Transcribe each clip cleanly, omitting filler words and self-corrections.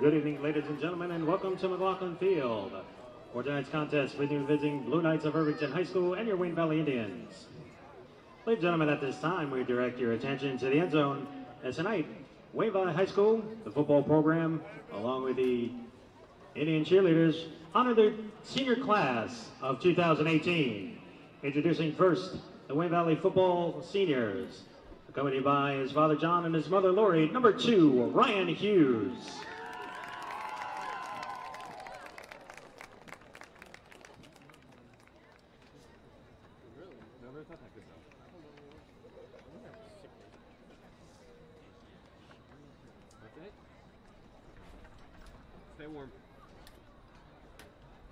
Good evening, ladies and gentlemen, and welcome to McLaughlin Field for tonight's contest between visiting Blue Knights of Irvington High School and your Wayne Valley Indians. Ladies and gentlemen, at this time, we direct your attention to the end zone as tonight, Wayne Valley High School, the football program, along with the Indian cheerleaders, honor their senior class of 2018. Introducing first, the Wayne Valley football seniors, accompanied by his father John and his mother Lori, number 2, Ryan Hughes. Stay warm.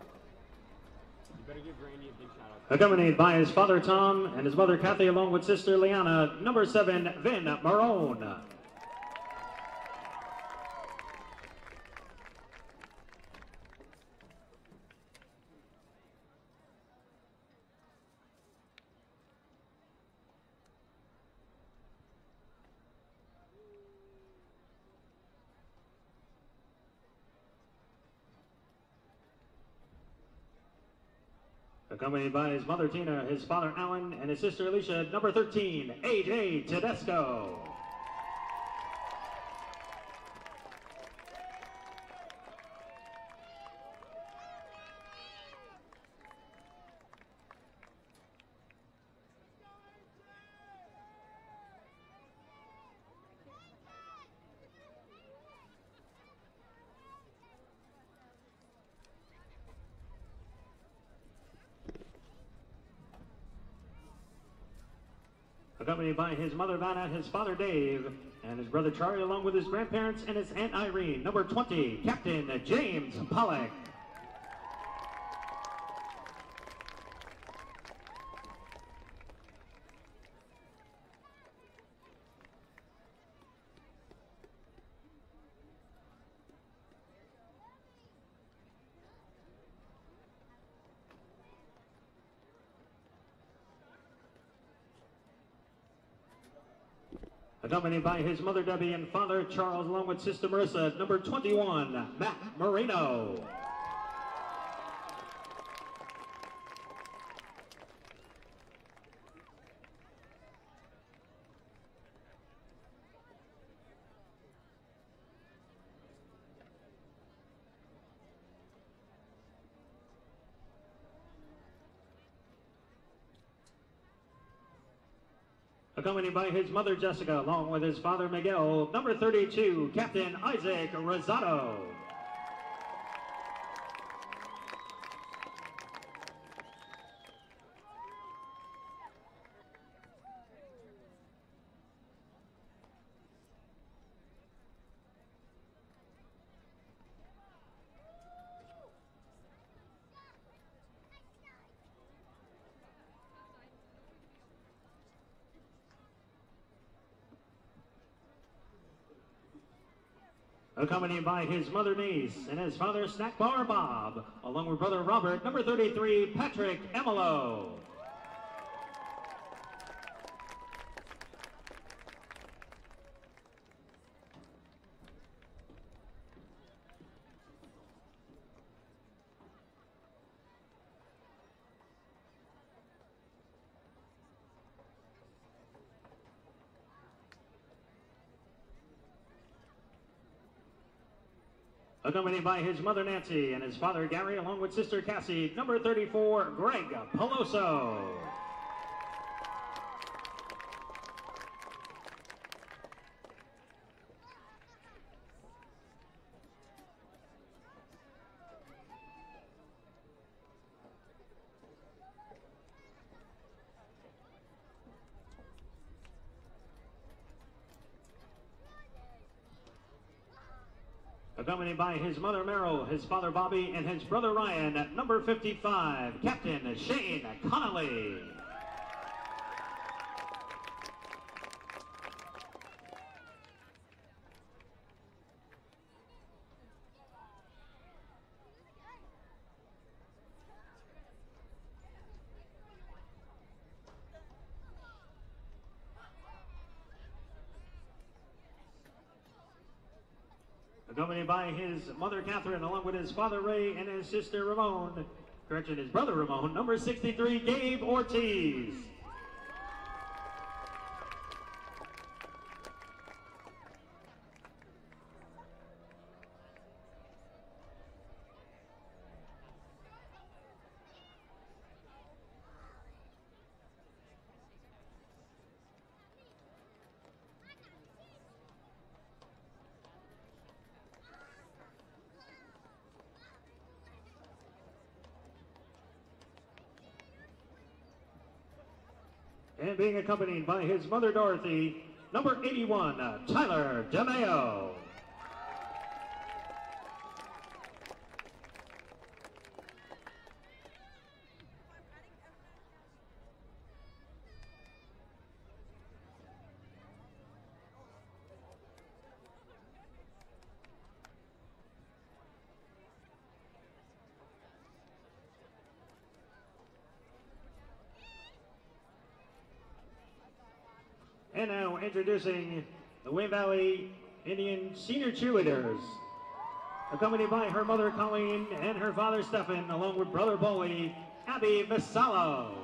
You better give Randy a big shout out. Accompanied by his father Tom and his mother Kathy, along with sister Liana, number 7, Vin Marone. Accompanied by his mother Tina, his father Alan, and his sister Alicia, number 13, AJ Tedesco. Accompanied by his mother Vanna, his father Dave, and his brother Charlie, along with his grandparents and his aunt Irene, number 20, Captain James Pollock. Accompanied by his mother Debbie and father Charles, along with sister Marissa, number 21, Matt Marino. Accompanied by his mother Jessica, along with his father Miguel, number 32, Captain Isaac Rosado. Accompanied by his mother niece and his father Snack Bar Bob, along with brother Robert, number 33, Patrick Emelo. Accompanied by his mother Nancy and his father Gary, along with sister Cassie, number 34, Greg Peloso. Accompanied by his mother Merrill, his father Bobby, and his brother Ryan, number 55, Captain Shane Connolly. accompanied by his mother Catherine, along with his father Ray and his sister Ramon. Correction, his brother Ramon, number 63, Gabe Ortiz. And being accompanied by his mother Dorothy, number 81, Tyler DeMeo. And now introducing the Wayne Valley Indian Senior Cheerleaders, accompanied by her mother Colleen and her father Stephen, along with brother Bowie, Abby Vassallo.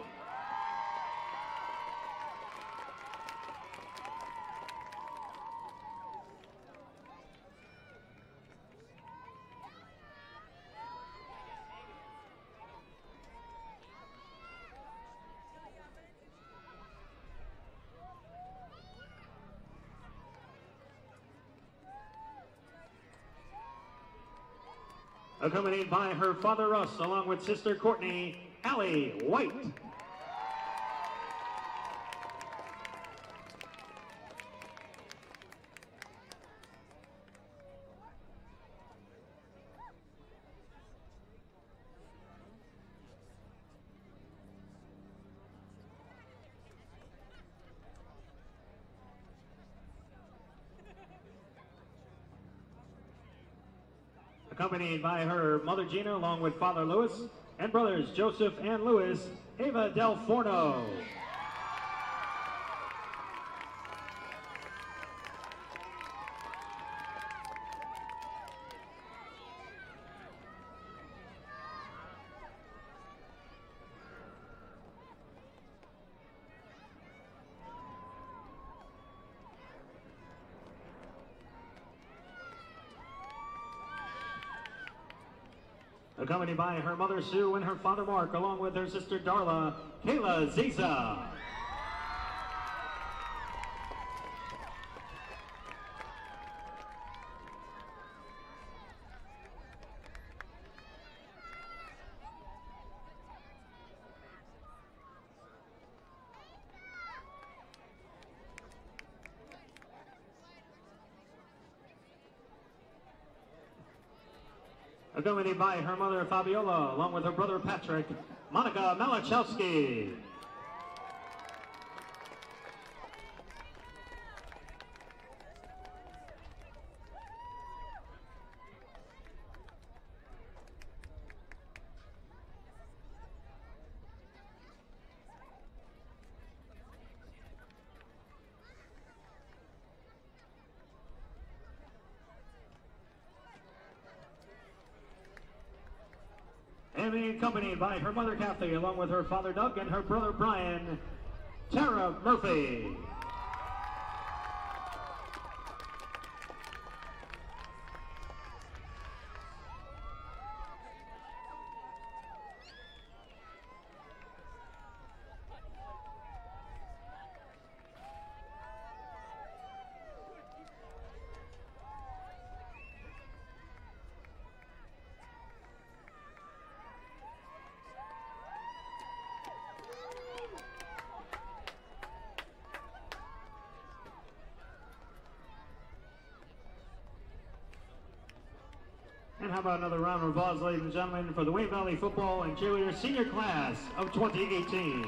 Accompanied by her father Russ, along with sister Courtney, Allie White. Accompanied by her mother Gina, along with father Louis, and brothers Joseph and Louis, Ava Del Forno. Accompanied by her mother Sue and her father Mark, along with her sister Darla, Kayla Ziza. Accompanied by her mother Fabiola, along with her brother Patrick, Monica Malachowski. And being accompanied by her mother Kathy, along with her father Doug and her brother Brian, Tara Murphy. And how about another round of applause, ladies and gentlemen, for the Wayne Valley Football and Cheerleader Senior Class of 2018.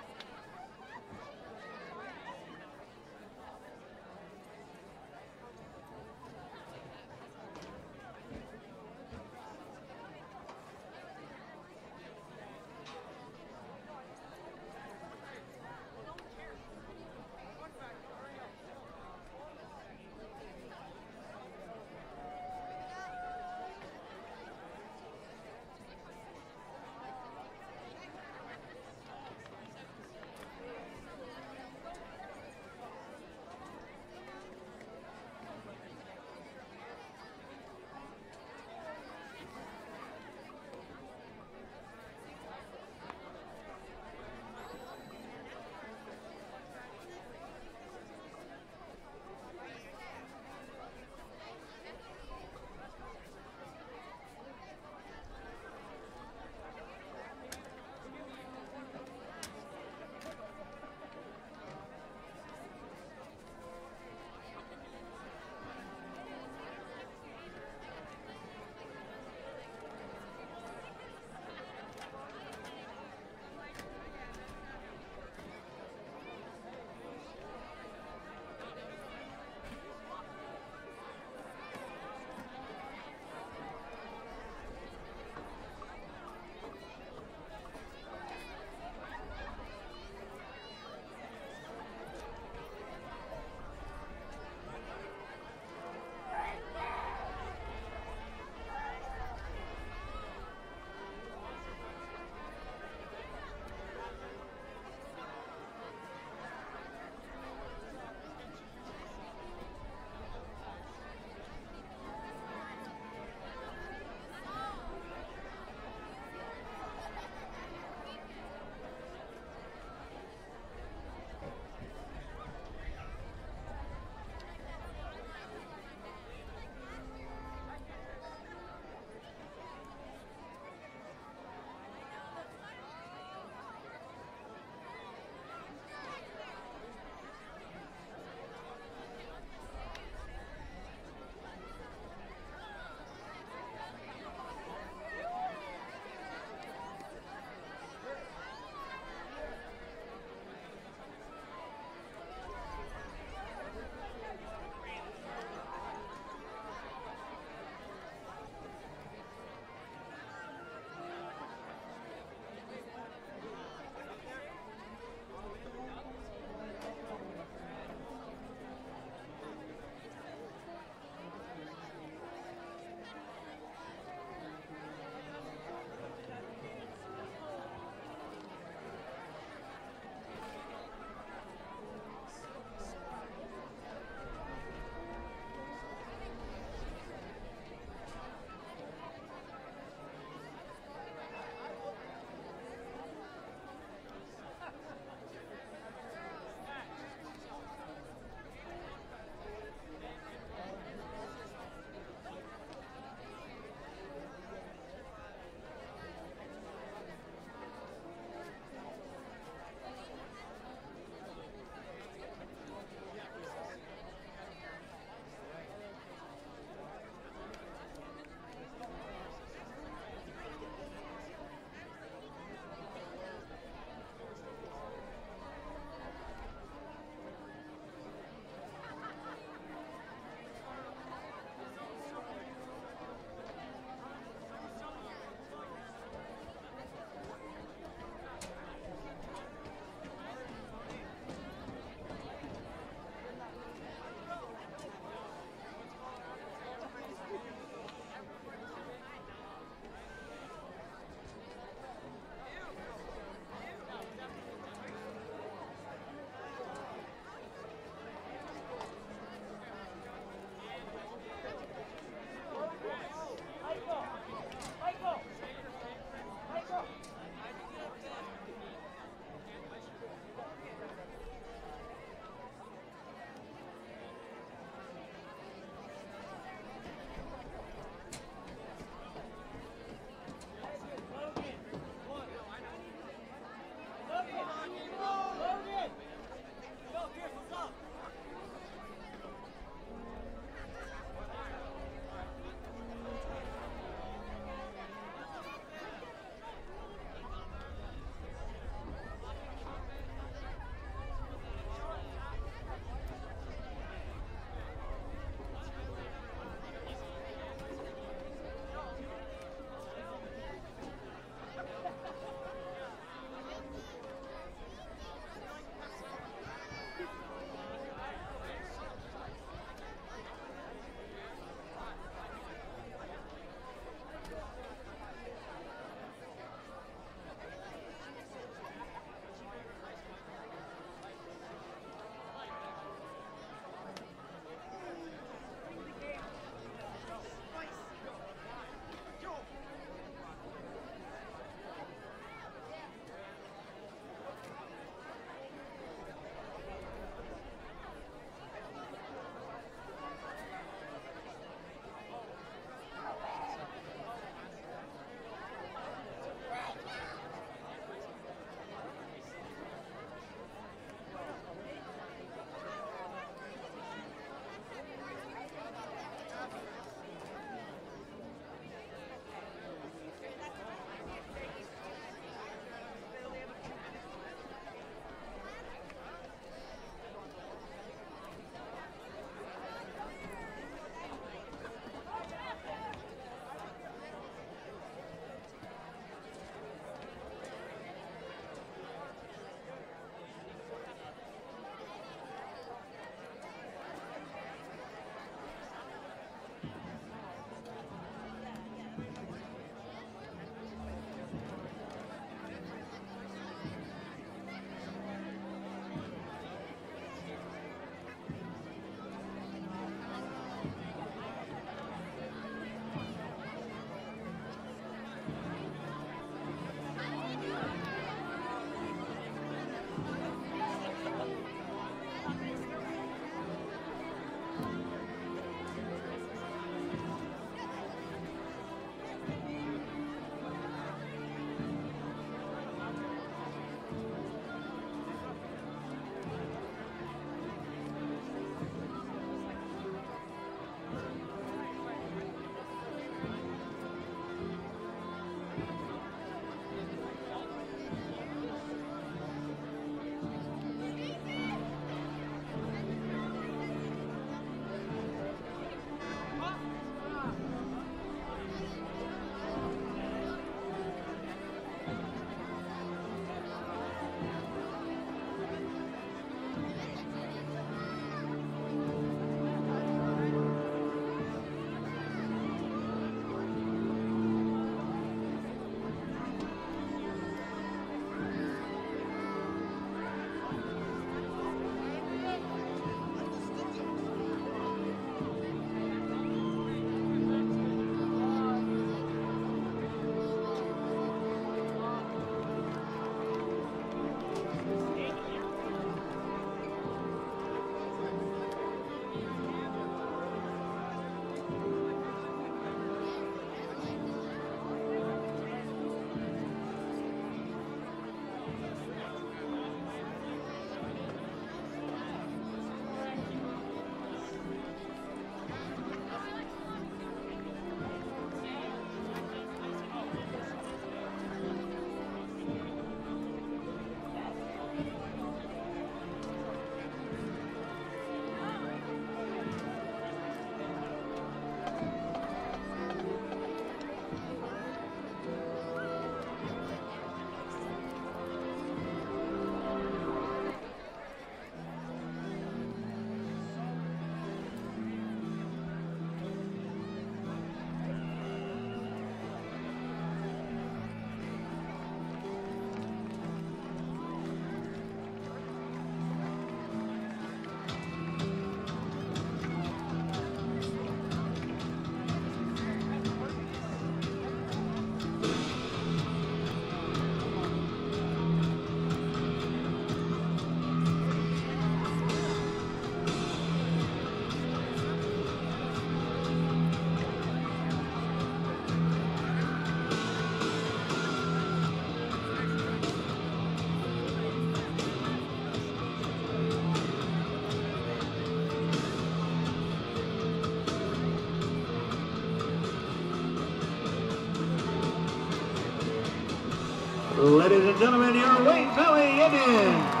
Ladies and gentlemen, your Wayne Valley Indians.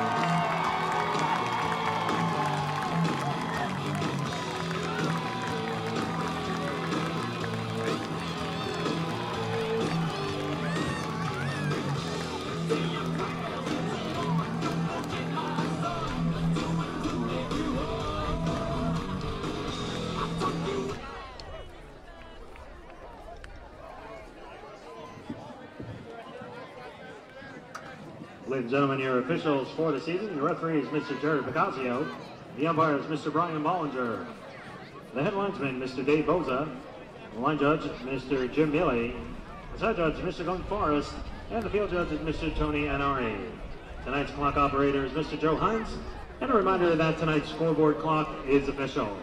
Ladies and gentlemen, your officials for the season. Your referee is Mr. Jerry Picasio. The umpire is Mr. Brian Bollinger. The head linesman, Mr. Dave Boza. The line judge, Mr. Jim Milley. The side judge, Mr. Glenn Forrest. And the field judge is Mr. Tony Anari. Tonight's clock operator is Mr. Joe Hines. And a reminder that tonight's scoreboard clock is official.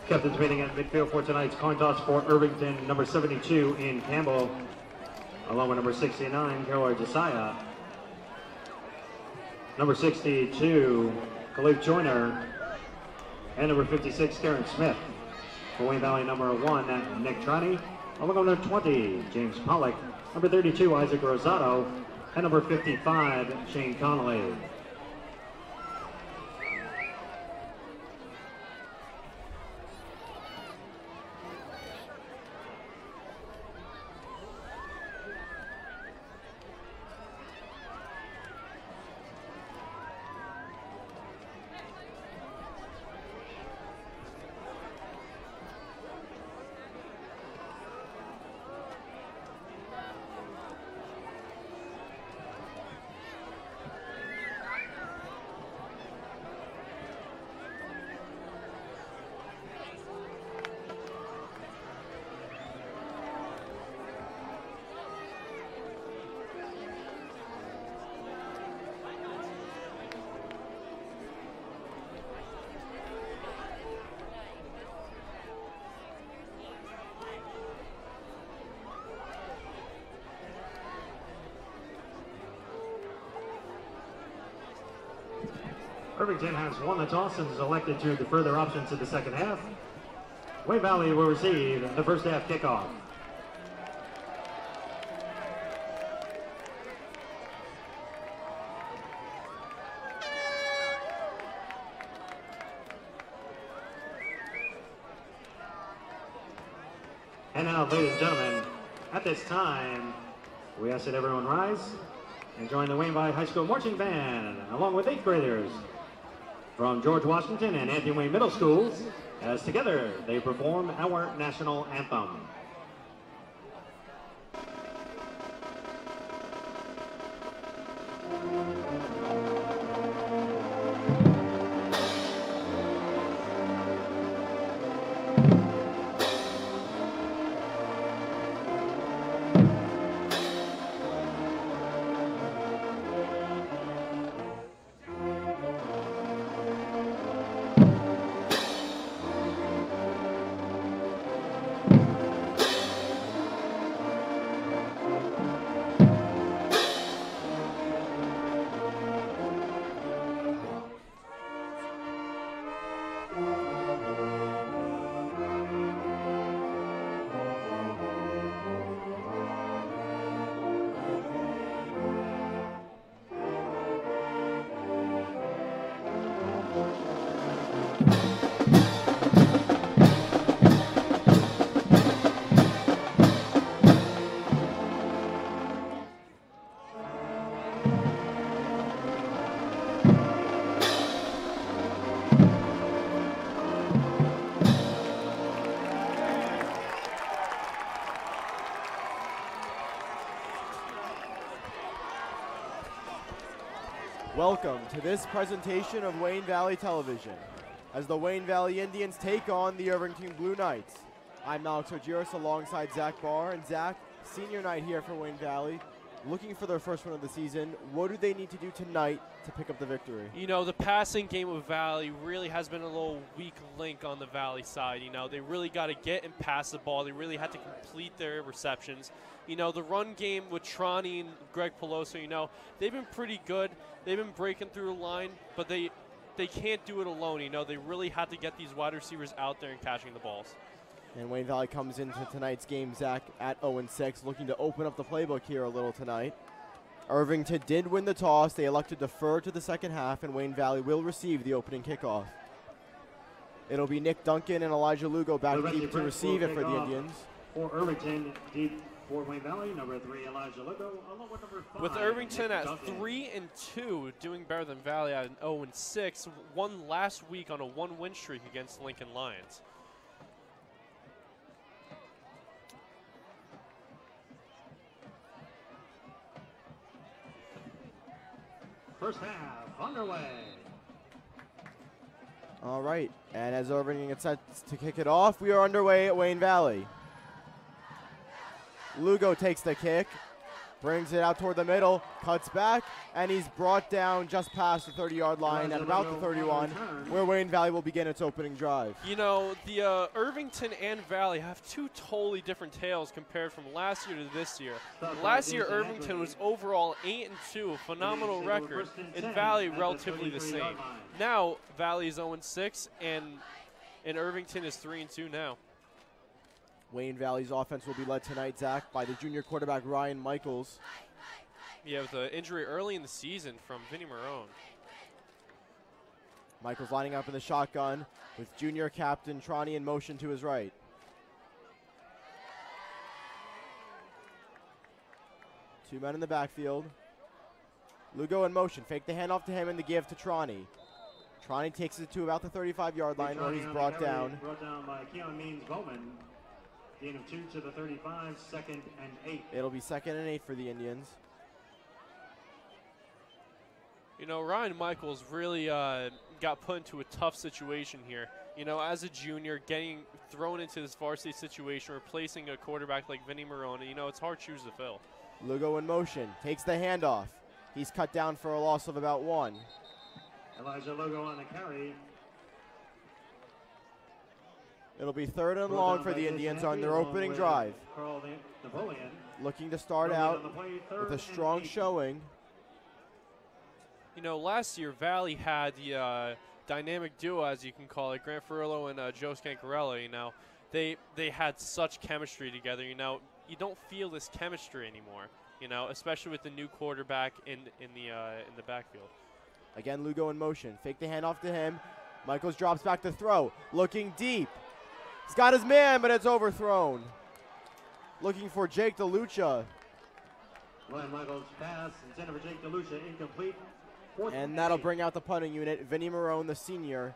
Captain's meeting at midfield for tonight's coin toss for Irvington, number 72 in Campbell, along with number 69, Caroline Josiah. Number 62, Khalif Joyner, and number 56, Karen Smith. For Wayne Valley, number 1, Nick Trani, along with number 20, James Pollock, number 32, Isaac Rosado, and number 55, Shane Connolly. Irvington has won the toss and is elected to defer their option to the second half. Wayne Valley will receive the first half kickoff. And now, ladies and gentlemen, at this time, we ask that everyone rise and join the Wayne Valley High School Marching Band, along with 8th graders from George Washington and Anthony Wayne Middle Schools, as together they perform our national anthem. Welcome to this presentation of Wayne Valley Television as the Wayne Valley Indians take on the Irvington Blue Knights. I'm Alex Ogiris alongside Zach Barr. And Zach, senior night here for Wayne Valley, looking for their first win of the season. What do they need to do tonight to pick up the victory? You know, the passing game of Valley really has been a little weak link on the Valley side. You know, they really got to get and pass the ball. They really had to complete their receptions. You know, the run game with Tronny and Greg Peloso, you know, they've been pretty good. They've been breaking through the line, but they can't do it alone. You know, they really had to get these wide receivers out there and catching the balls. And Wayne Valley comes into tonight's game, Zach, at 0-6, looking to open up the playbook here a little tonight. Irvington did win the toss. They elected to defer to the second half, and Wayne Valley will receive the opening kickoff. It'll be Nick Duncan and Elijah Lugo back deep to receive it for the Indians. For Irvington, deep for Wayne Valley, number 3, Elijah Lugo, along with number 5. With Irvington Nick at Duncan. 3-2, doing better than Valley at 0-6, won last week on a 1-win streak against Lincoln Lions. First half underway. All right, and as Irvington gets set to kick it off, we are underway at Wayne Valley. Lugo takes the kick, brings it out toward the middle, cuts back, and he's brought down just past the 30-yard line at about the 31, where Wayne Valley will begin its opening drive. You know, the Irvington and Valley have two totally different tales compared from last year to this year. Last year, Irvington was overall 8-2, a phenomenal record, and Valley relatively the same. Now, Valley is 0-6, and Irvington is 3-2 now. Wayne Valley's offense will be led tonight, Zach, by the junior quarterback Ryan Michaels. Yeah, with an injury early in the season from Vinny Marone. Michaels lining up in the shotgun with junior captain Tronny in motion to his right. Two men in the backfield. Lugo in motion, fake the handoff to him and the give to Tronny. Tronny takes it to about the 35-yard line where he's brought down. Brought down by Keon Means Bowman. Gain of 2 to the 35, 2nd and 8. It'll be 2nd and 8 for the Indians. You know, Ryan Michaels really got put into a tough situation here. You know, as a junior, getting thrown into this varsity situation, replacing a quarterback like Vinny Marone, you know, it's hard shoes to fill. Lugo in motion, takes the handoff. He's cut down for a loss of about 1. Elijah Lugo on the carry. It'll be 3rd and long for the Indians on their opening drive. Looking to start out with a strong showing. You know, last year, Valley had the dynamic duo, as you can call it, Grant Ferrello and Joe Scancarella. You know, they had such chemistry together. You know, you don't feel this chemistry anymore. You know, especially with the new quarterback in the backfield. Again, Lugo in motion. Fake the handoff to him. Michaels drops back to throw. Looking deep. He's got his man, but it's overthrown. looking for Jake DeLucia. Ryan Michaels pass intended for Jake DeLucia, incomplete. And that'll bring out the punting unit. Vinny Marone, the senior,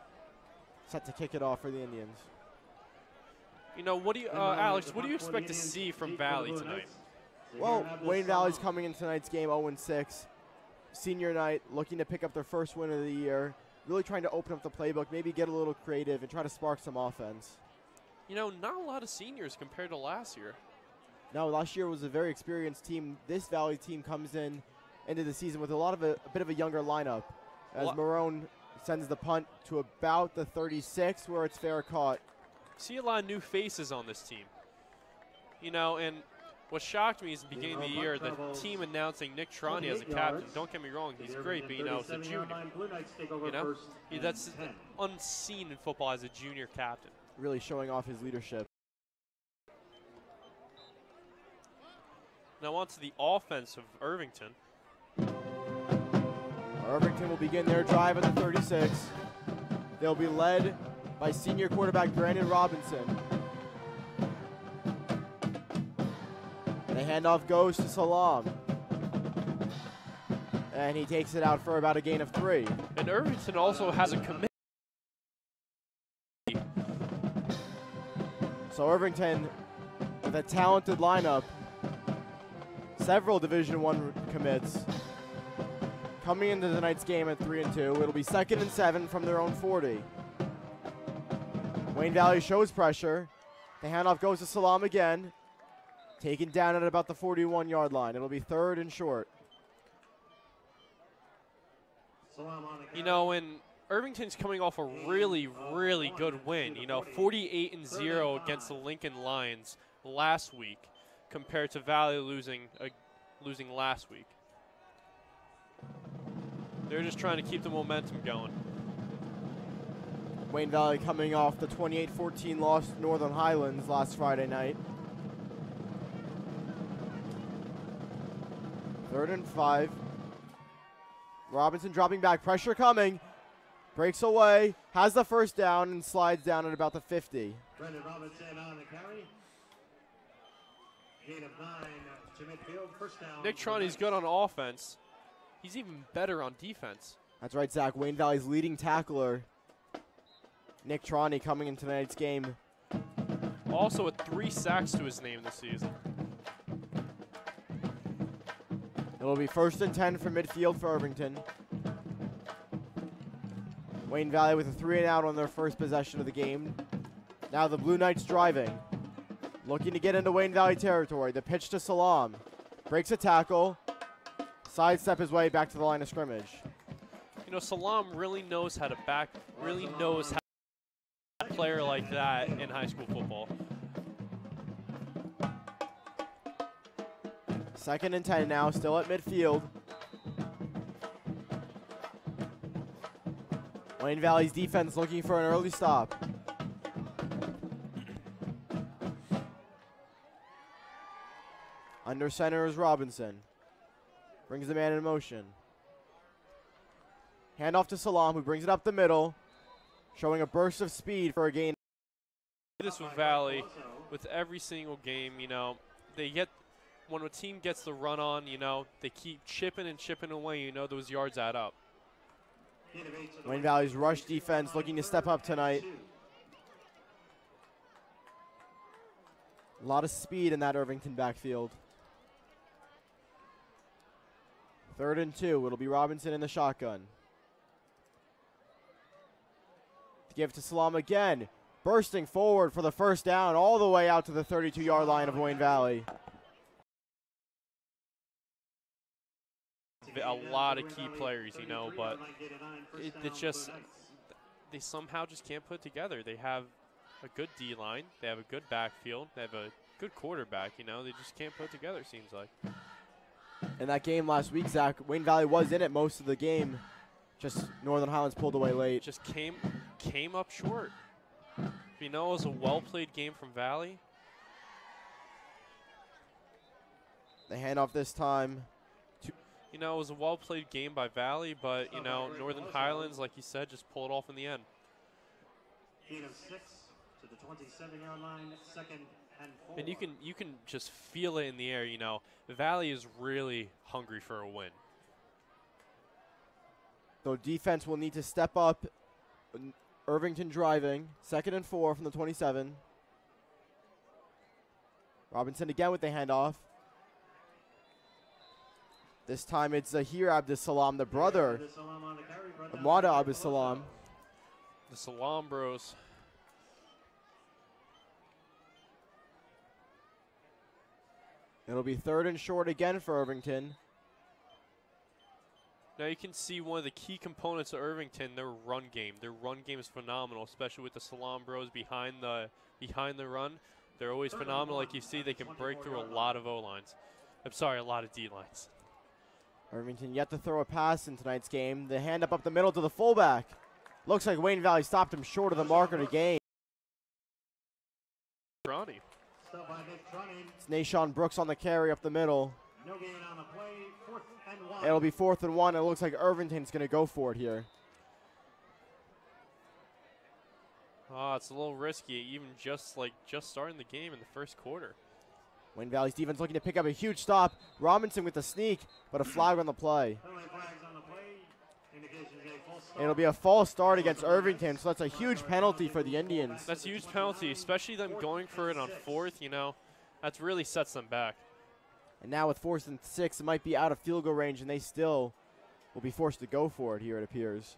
set to kick it off for the Indians. You know, what do you, Alex, what do you expect to see from Valley tonight? Well, Wayne Valley's coming in tonight's game 0-6. Senior night, looking to pick up their first win of the year. Really trying to open up the playbook, maybe get a little creative and try to spark some offense. You know, not a lot of seniors compared to last year. No, last year was a very experienced team. This Valley team comes into the season with a bit of a younger lineup. As Marone sends the punt to about the 36, where it's fair caught. See a lot of new faces on this team. You know, and what shocked me is at the beginning of the year, the team announcing Nick Trani as a captain. Don't get me wrong, he's great, but, you know, it's a junior. You know, that's unseen in football as a junior captain. Really showing off his leadership. Now on to the offense of Irvington. Irvington will begin their drive at the 36. They'll be led by senior quarterback Brandon Robinson. The handoff goes to Salam. And he takes it out for about a gain of 3. And Irvington also has a commitment. So Irvington, with a talented lineup, several Division I commits, coming into tonight's game at 3-2. It'll be 2nd and 7 from their own 40. Wayne Valley shows pressure. The handoff goes to Salam again. Taken down at about the 41-yard line. It'll be 3rd and short. You know, and Irvington's coming off a really, really good win. You know, 48-0 against the Lincoln Lions last week, compared to Valley losing last week. They're just trying to keep the momentum going. Wayne Valley coming off the 28-14 loss to Northern Highlands last Friday night. 3rd and 5. Robinson dropping back, pressure coming. Breaks away, has the first down, and slides down at about the 50. Brendan Robinson on the carry. Gain of 9 to midfield, first down. Nick Trani's good on offense. He's even better on defense. That's right, Zach. Wayne Valley's leading tackler, Nick Trani, coming in tonight's game. Also with 3 sacks to his name this season. It'll be 1st and 10 from midfield for Irvington. Wayne Valley with a 3 and out on their first possession of the game. Now the Blue Knights driving. Looking to get into Wayne Valley territory. The pitch to Salam. Breaks a tackle. Sidestep his way back to the line of scrimmage. You know, Salam really knows how to a player like that in high school football. 2nd and 10 now, still at midfield. Wayne Valley's defense looking for an early stop. Under center is Robinson. Brings the man in motion. Handoff to Salam, who brings it up the middle, showing a burst of speed for a gain. This with Valley, with every single game, you know, when a team gets the run on, you know, they keep chipping and chipping away, you know, those yards add up. Wayne Valley's rush defense looking to step up tonight. A lot of speed in that Irvington backfield. 3rd and 2. It'll be Robinson in the shotgun. To give to Salam again. Bursting forward for the first down all the way out to the 32-yard line of Wayne Valley. A lot of key players, you know, but it's just, they somehow just can't put it together. They have a good D-line. They have a good backfield. They have a good quarterback, you know. They just can't put it together, it seems like. In that game last week, Zach, Wayne Valley was in it most of the game. Just Northern Highlands pulled away late. Just came up short. You know, it was a well-played game from Valley. The handoff this time. You know, it was a well-played game by Valley, but, you know, Northern Highlands, like you said, just pulled it off in the end. Gain of 6 to the 27-yard line, 2nd And you can just feel it in the air, you know. Valley is really hungry for a win. So defense will need to step up. Irvington driving. 2nd and 4 from the 27. Robinson again with the handoff. This time it's Zahir Abdussalam, the brother of Mwada Abdussalam. The Salam Bros. It'll be 3rd and short again for Irvington. Now you can see one of the key components of Irvington, their run game. Their run game is phenomenal, especially with the Salam Bros behind the run. They're always phenomenal. Like you see, they can break through a lot of O-lines. I'm sorry, a lot of D-lines. Irvington yet to throw a pass in tonight's game. The hand up the middle to the fullback. Looks like Wayne Valley stopped him short of the marker to gain. Ronnie. It's Nashawn Brooks on the carry up the middle. No gain on the play, 4th and 1. It'll be 4th and 1. It looks like Irvington's going to go for it here. Oh, it's a little risky, even just starting the game in the first quarter. Wayne Valley's defense looking to pick up a huge stop. Robinson with the sneak, but a flag on the play. It'll be a false start against Irvington, so that's a huge penalty for the Indians. That's a huge penalty, especially them going for it on 4th, you know. That really sets them back. And now with 4th and 6, it might be out of field goal range, and they still will be forced to go for it here, it appears.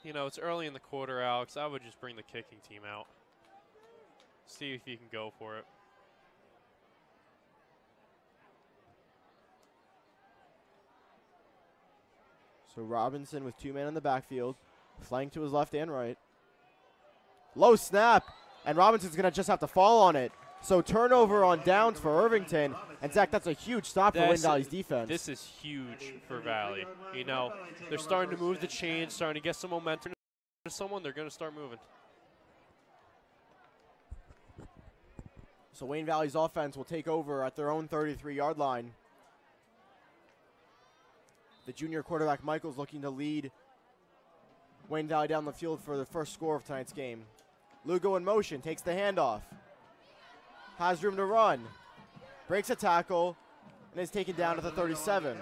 You know, it's early in the quarter, Alex. I would just bring the kicking team out. See if you can go for it. So Robinson with 2 men in the backfield, flank to his left and right. Low snap, and Robinson's going to just have to fall on it. So turnover on downs for Irvington. And Zach, that's a huge stop for Wayne Valley's defense. This is huge for Valley. You know, they're starting to move the chains, starting to get some momentum. Someone, they're going to start moving. So Wayne Valley's offense will take over at their own 33-yard line. The junior quarterback Michael's looking to lead Wayne Valley down the field for the first score of tonight's game. Lugo in motion, takes the handoff. Has room to run. Breaks a tackle and is taken down to the 37.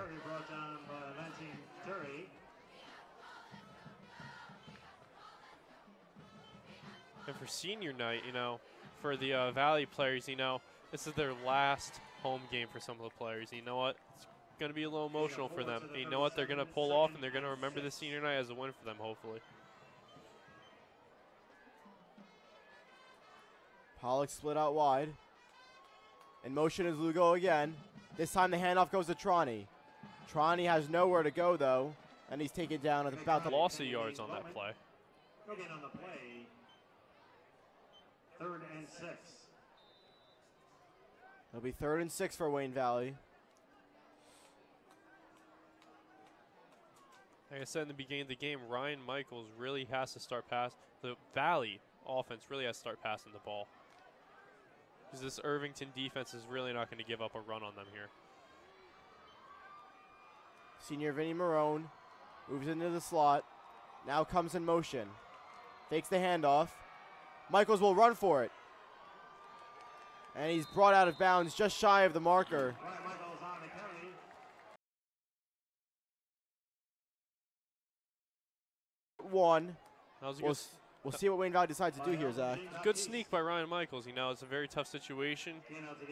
And for senior night, you know, for the Valley players, you know, this is their last home game for some of the players. You know what? It's going to be a little emotional for them. And you know what? They're going to pull off, and they're going to remember the senior night as a win for them, hopefully. Pollock split out wide. In motion is Lugo again. This time the handoff goes to Tronny. Tronny has nowhere to go, though, and he's taken down at about the loss of yards on that play. Again on the play. 3rd and 6. It'll be 3rd and 6 for Wayne Valley. Like I said in the beginning of the game, Ryan Michaels really has to start pass. The Valley offense really has to start passing the ball. Because this Irvington defense is really not going to give up a run on them here. Senior Vinny Marone moves into the slot. Now comes in motion. Takes the handoff. Michaels will run for it. And he's brought out of bounds just shy of the marker. One. That was a good We'll see what Wayne Valley decides to do here, Zach. good sneak by Ryan Michaels. You know, it's a very tough situation.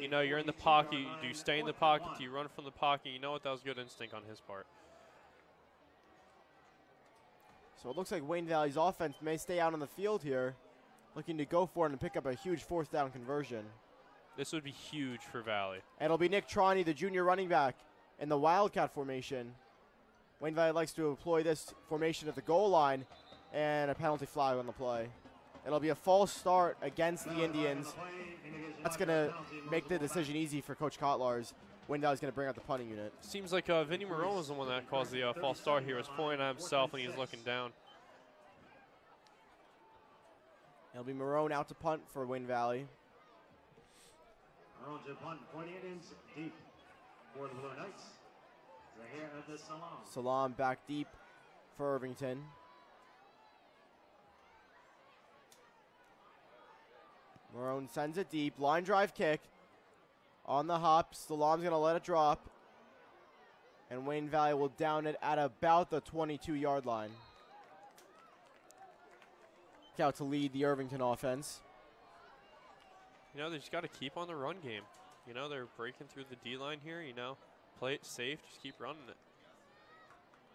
You know, you're in the pocket. Do you stay in the pocket? Do you run from the pocket? You know what? That was good instinct on his part. So it looks like Wayne Valley's offense may stay out on the field here, looking to go for it and pick up a huge 4th down conversion. This would be huge for Valley. And it'll be Nick Tronny, the junior running back, in the Wildcat formation. Wayne Valley likes to employ this formation at the goal line, and a penalty flag on the play. It'll be a false start against the Indians. That's going to make the decision easy for Coach Kotlars. Wayne Valley's going to bring out the punting unit. Seems like Vinny Marone was the one that caused the false start here. He was pointing at himself when he was looking down. It'll be Marone out to punt for Wayne Valley. Marone to punt, point Indians deep for the Blue Knights. Right here at the Salam. Salam back deep for Irvington. Marone sends it deep. Line drive kick. On the hop. Salam's going to let it drop. And Wayne Valley will down it at about the 22-yard line. Out to lead the Irvington offense. You know, they just got to keep on the run game. You know, they're breaking through the D-line here, you know. Play it safe, just keep running it.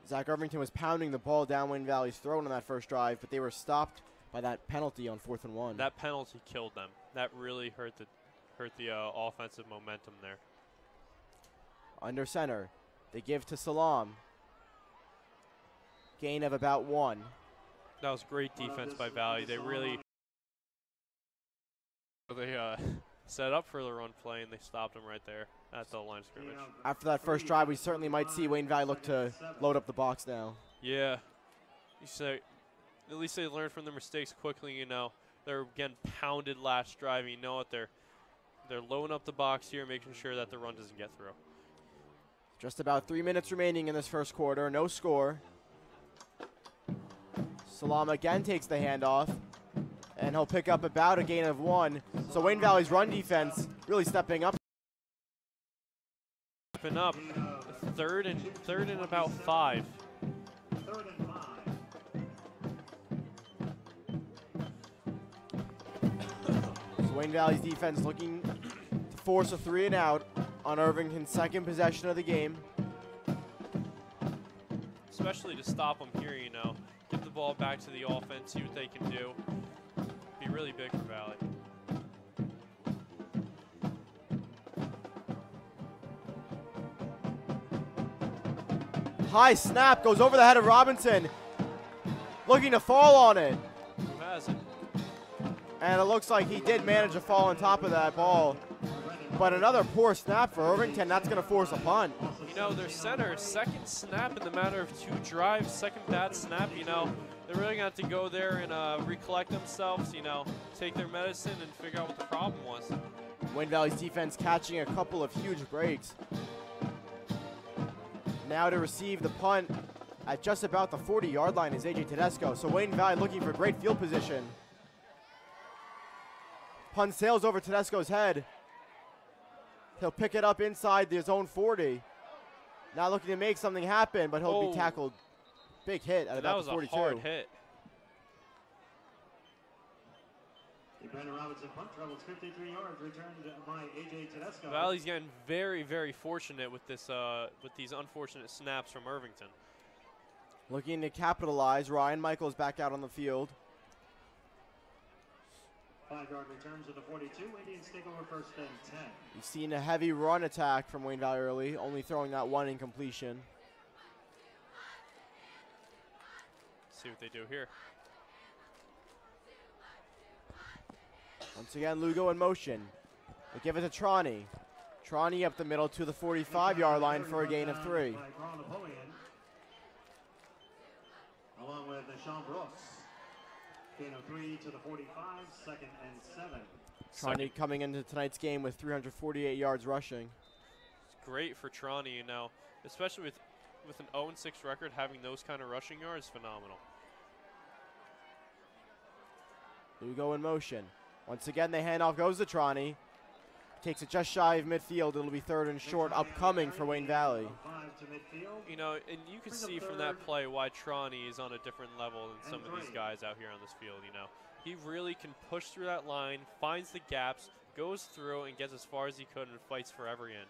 Zach Irvington was pounding the ball down Wayne Valley's throat on that first drive, but they were stopped by that penalty on 4th and 1. That penalty killed them. That really hurt the offensive momentum there. Under center, they give to Salam. Gain of about 1. That was great defense by Valley. They really set up for the run play, and they stopped him right there at the line of scrimmage. After that first drive, we certainly might see Wayne Valley look to load up the box now. Yeah. You say, at least they learned from their mistakes quickly, you know. They're getting pounded last drive. You know what? They're loading up the box here, making sure that the run doesn't get through. Just about 3 minutes remaining in this first quarter. No score. Salam again takes the handoff, and he'll pick up about a gain of 1. So Wayne Valley's run defense really stepping up. Stepping up. Third and about 5. Third and 5. So Wayne Valley's defense looking to force a 3 and out on Irvington's second possession of the game. Especially to stop them here, you know. Give the ball back to the offense, see what they can do. Be really big for Valley. High snap goes over the head of Robinson. Looking to fall on it. Who has it? And it looks like he did manage to fall on top of that ball. But another poor snap for Irvington. That's going to force a punt. You know, their center, second snap in the matter of 2 drives, second bad snap, you know. They're really going to have to go there and recollect themselves, you know, take their medicine and figure out what the problem was. Wayne Valley's defense catching a couple of huge breaks. Now to receive the punt at just about the 40-yard line is A.J. Tedesco. So Wayne Valley looking for great field position. Punt sails over Tedesco's head. He'll pick it up inside his own 40. Now looking to make something happen, but he'll be tackled. Big hit at about the 42. That was a hard hit. The Brandon Robinson punt travels 53 yards, returned by A.J. Tedesco. Valley's getting very, very fortunate with this, with these unfortunate snaps from Irvington. Looking to capitalize. Ryan Michaels back out on the field. 5-yard return to the 42. Indians take over first and 10. You've seen a heavy run attack from Wayne Valley early, only throwing that 1 incompletion. See what they do here. Once again, Lugo in motion. They give it to Trani. Trani up the middle to the 45-yard line for a gain of 3. Along with Sean Brooks. Gain of 3 to the 45, second and 7. Trani coming into tonight's game with 348 yards rushing. It's great for Trani, you know, especially with an 0-6 record, having those kind of rushing yards is phenomenal. Lugo in motion. Once again, the handoff goes to Trani. Takes it just shy of midfield. It'll be 3rd and short upcoming for Wayne Valley. You know, and you can see from that play why Trani is on a different level than some of these guys out here on this field, you know. He really can push through that line, finds the gaps, goes through, and gets as far as he could and fights for every inch.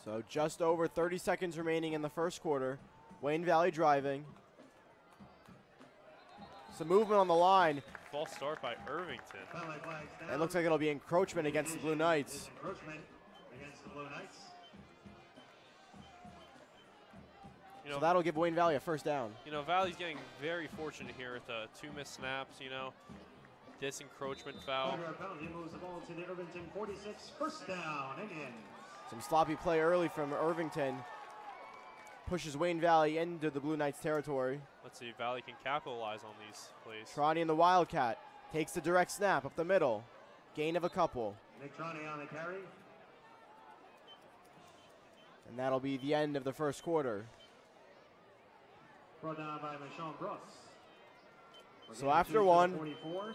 So just over 30 seconds remaining in the first quarter. Wayne Valley driving. Some movement on the line. False start by Irvington. It looks like it'll be encroachment against the Blue Knights. Encroachment against the Blue Knights. You know, So that'll give Wayne Valley a first down. You know, Valley's getting very fortunate here with 2 missed snaps, you know. This encroachment foul. He moves the ball to the Irvington 46. First down, Indians. Some sloppy play early from Irvington. Pushes Wayne Valley into the Blue Knights territory. Let's see if Valley can capitalize on these plays. Trani in the Wildcat. Takes the direct snap up the middle. Gain of a couple. Nick Trani on the carry. And that'll be the end of the first quarter. Brought down by Michon Bruss. So after one, 44.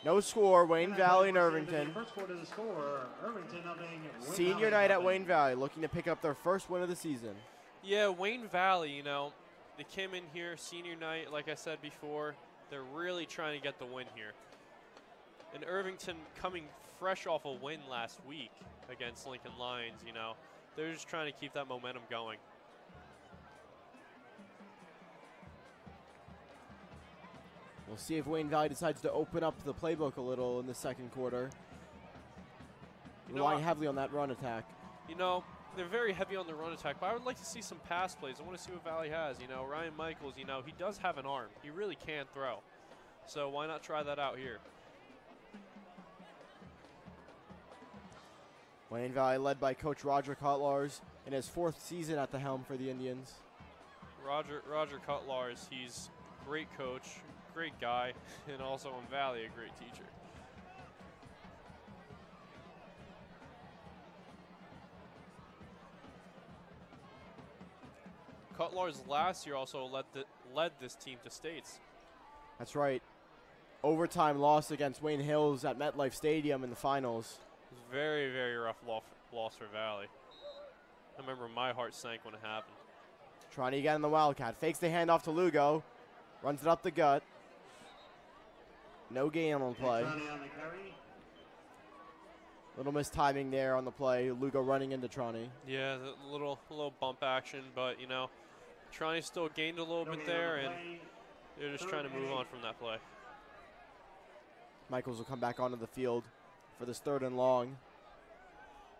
no score, Wayne Valley and Irvington. First quarter the score, Irvington nothing. Senior night at Wayne Valley, looking to pick up their first win of the season. Yeah, Wayne Valley, you know, they came in here senior night, like I said before. They're really trying to get the win here. And Irvington coming fresh off a win last week against Lincoln Lions, you know. They're just trying to keep that momentum going. We'll see if Wayne Valley decides to open up the playbook a little in the second quarter. Relying heavily on that run attack. You know, they're very heavy on the run attack, but I would like to see some pass plays. I want to see what Valley has. You know, Ryan Michaels, you know, he does have an arm. He really can throw. So why not try that out here? Wayne Valley led by Coach Roger Cutlars in his 4th season at the helm for the Indians. Roger Cutlars, he's a great coach, great guy, and also in Valley, a great teacher. Cutlars last year also led this team to states. That's right. Overtime loss against Wayne Hills at MetLife Stadium in the finals. It was a very, very rough loss for Valley. I remember my heart sank when it happened. Trying to get in the Wildcat. Fakes the handoff to Lugo. Runs it up the gut. No gain on the play. Little mistiming there on the play. Lugo running into Trani. Yeah, a little bump action, but, you know, Trani still gained a little bit there, and they're just trying to move on from that play. Michaels will come back onto the field for this 3rd and long.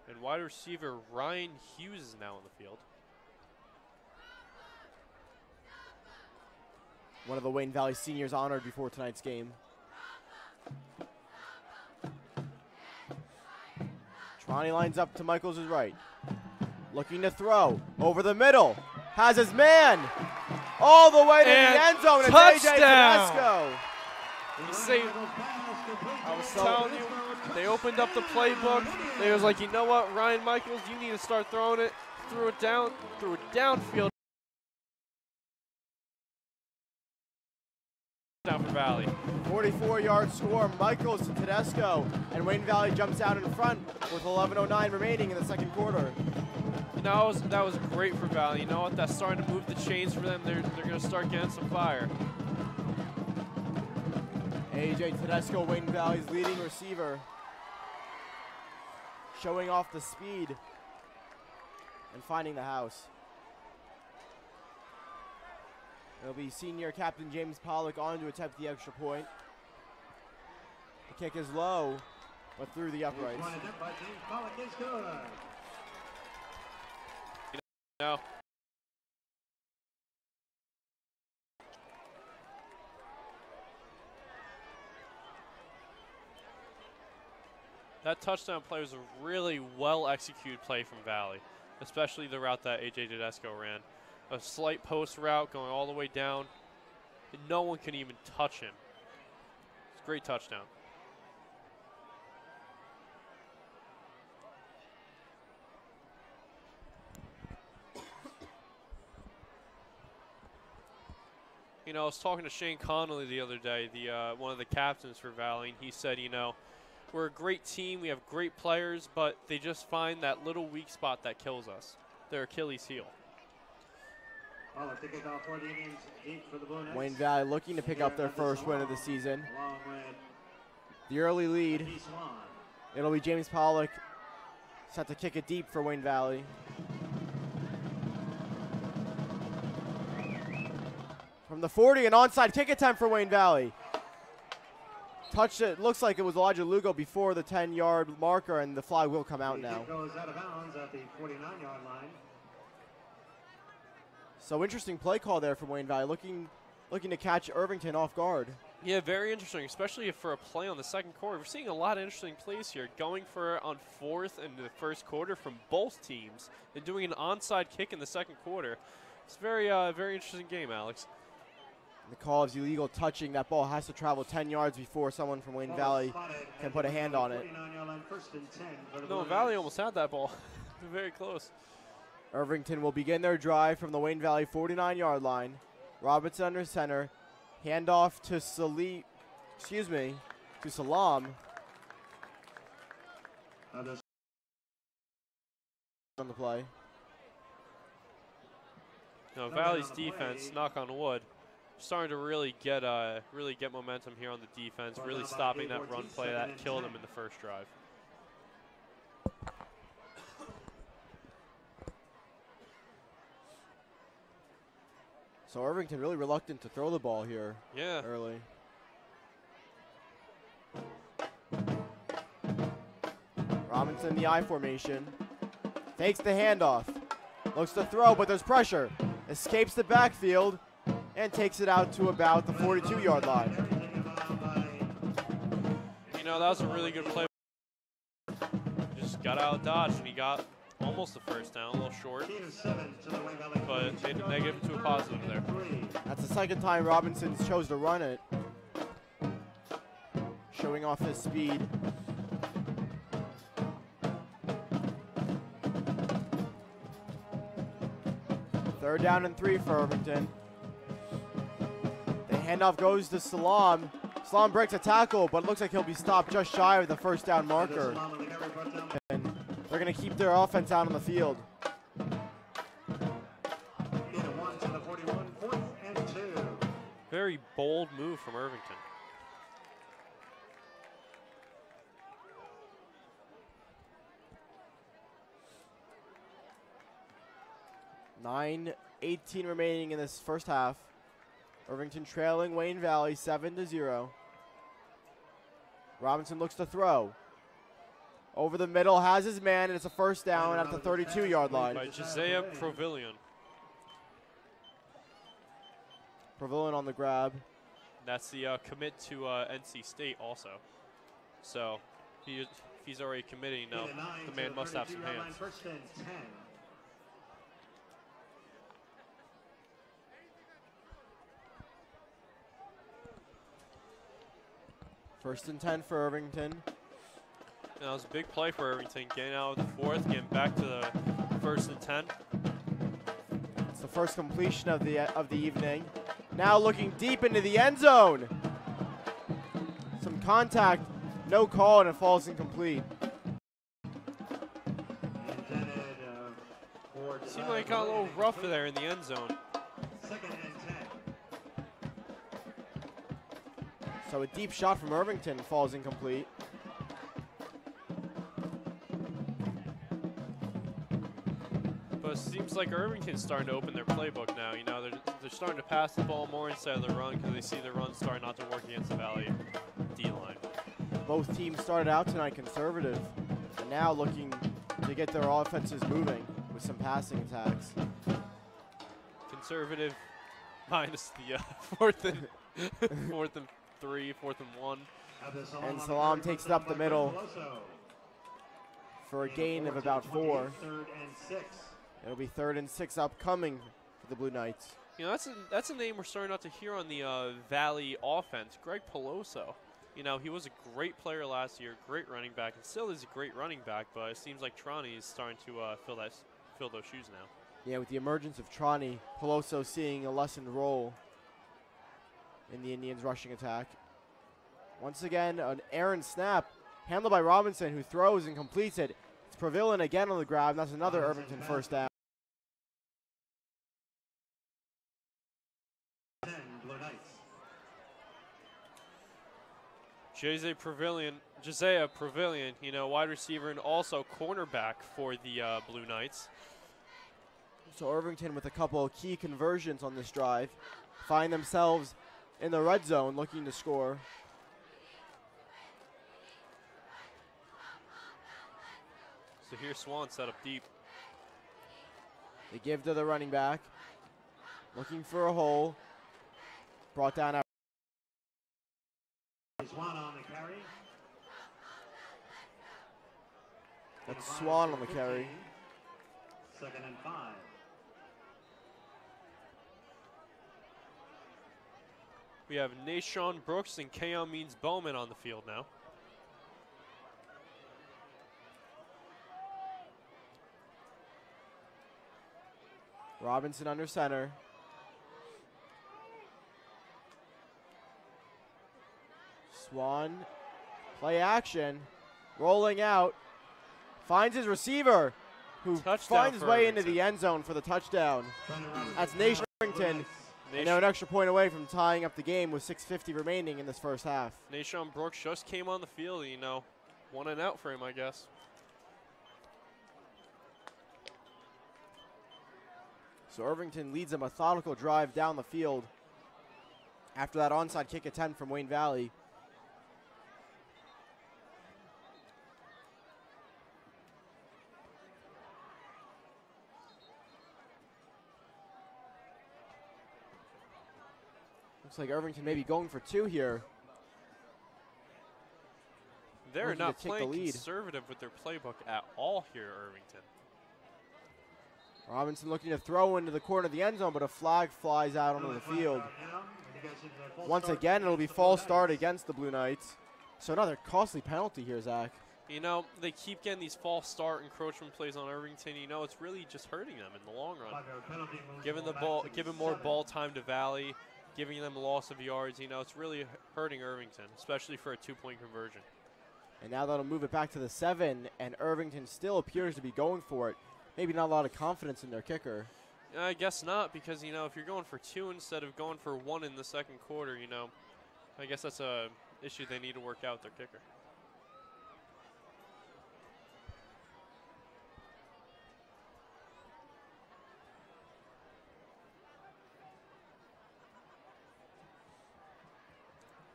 And wide receiver Ryan Hughes is now on the field. One of the Wayne Valley seniors honored before tonight's game. Trani lines up to Michaels' right. Looking to throw over the middle. Has his man all the way to the end zone. And touchdown! Tedesco. I was telling you, they opened up the playbook. They was like, you know what, Ryan Michaels, you need to start throwing it. Threw it downfield. Down for Valley. 44-yard score, Michaels to Tedesco, and Wayne Valley jumps out in front with 11:09 remaining in the second quarter. You know, that was great for Valley. You know what? That's starting to move the chains for them. They're going to start getting some fire. AJ Tedesco, Wayne Valley's leading receiver, showing off the speed and finding the house. It'll be senior captain James Pollock on to attempt the extra point. The kick is low, but through the uprights. No. That touchdown play was a really well-executed play from Valley, especially the route that AJ Tedesco ran. A slight post route going all the way down. And no one can even touch him. It's a great touchdown. You know, I was talking to Shane Connolly the other day, one of the captains for Valley, and he said, you know, we're a great team, we have great players, but they just find that little weak spot that kills us, their Achilles heel. Wayne Valley looking to pick up their first win of the season. The early lead. It'll be James Pollock set to kick it deep for Wayne Valley. From the 40, an onside kick attempt for Wayne Valley. Touched it, looks like it was Elijah Lugo before the 10-yard marker, and the flag will come out now. Goes out of bounds at the 49-yard line. So interesting play call there from Wayne Valley, looking to catch Irvington off guard. Yeah, very interesting, especially for a play on the second quarter. We're seeing a lot of interesting plays here, going for it on 4th in the first quarter from both teams, and doing an onside kick in the second quarter. It's very interesting game, Alex. The call is illegal touching. That ball has to travel 10 yards before someone from Wayne Valley can put a hand on it. No, Valley almost had that ball. Very close. Irvington will begin their drive from the Wayne Valley 49-yard line Robinson under center. Handoff to Salam. On the play. Now Valley's defense, knock on wood, starting to really get momentum here on the defense, really stopping that run play that killed them in the first drive. So Irvington really reluctant to throw the ball here. Yeah. Early. Robinson in the I formation. Takes the handoff. Looks to throw, but there's pressure. Escapes the backfield and takes it out to about the 42-yard line. You know, that was a really good play. Just got out of dodge, and he got almost the first down, a little short. But made the negative to a positive there. That's the second time Robinson chose to run it. Showing off his speed. Third down and 3 for Irvington. The handoff goes to Salam. Salam breaks a tackle, but it looks like he'll be stopped just shy of the first down marker. And they're going to keep their offense out on the field. Very bold move from Irvington. $9:18 remaining in this first half. Irvington trailing Wayne Valley 7-0. Robinson looks to throw. Over the middle, has his man, and it's a first down at the 32-yard line. By Josiah Provillion. Provillion on the grab. That's the commit to NC State also. So if he's already committing, no, the man must have some hands. First and 10 for Irvington. That was a big play for Irvington, getting out of the fourth, getting back to the first and 10. It's the first completion of the evening. Now looking deep into the end zone. Some contact, no call, and it falls incomplete. Seemed like it got a little rough there in the end zone. So a deep shot from Irvington falls incomplete. But it seems like Irvington's starting to open their playbook now. You know, they're starting to pass the ball more instead of the run because they see the run starting not to work against the Valley D-line. Both teams started out tonight conservative, and now looking to get their offenses moving with some passing attacks. Conservative minus the fourth and 3, 4th and 1. And Salam takes it up the middle for a gain of about 4. It'll be 3rd and 6 upcoming for the Blue Knights. You know, that's a name we're starting not to hear on the Valley offense. Greg Peloso. You know, he was a great player last year, great running back, and still is a great running back, but it seems like Trani is starting to fill those shoes now. Yeah, with the emergence of Trani, Peloso seeing a lessened role in the Indians' rushing attack. Once again, an errant snap handled by Robinson, who throws and completes it. It's Provillion again on the grab, and that's another Irvington first down. Josiah Provillion, you know, wide receiver and also cornerback for the Blue Knights. So Irvington with a couple of key conversions on this drive find themselves in the red zone looking to score. So here's Swan set up deep. They give to the running back. Looking for a hole. Brought down out. Swan on the carry. That's Swan on the carry. 2nd and 5. We have Nashawn Brooks and Keon Means Bowman on the field now. Robinson under center. Swan, play action, rolling out, finds his receiver, who Touchdown finds his for way into Irvington. the end zone for the touchdown. That's Nation Irvington, and now an extra point away from tying up the game with 6:50 remaining in this first half. Nashon Brooks just came on the field, you know, 1 and out for him, I guess. So Irvington leads a methodical drive down the field after that onside kick attempt from Wayne Valley. Looks like Irvington may be going for 2 here. They're Looking to not take the playing lead. conservative with their playbook at all here, Irvington. Robinson looking to throw into the corner of the end zone, but a flag flies out onto the field. Once again, it'll be false start against the Blue Knights. So another costly penalty here, Zach. You know, they keep getting these false start encroachment plays on Irvington. You know, it's really just hurting them in the long run. Giving more ball time to Valley, giving them a loss of yards. You know, it's really hurting Irvington, especially for a 2-point conversion. And now that'll move it back to the 7, and Irvington still appears to be going for it. Maybe not a lot of confidence in their kicker. I guess not, because, you know, if you're going for 2 instead of going for 1 in the second quarter, you know, I guess that's a issue they need to work out with their kicker.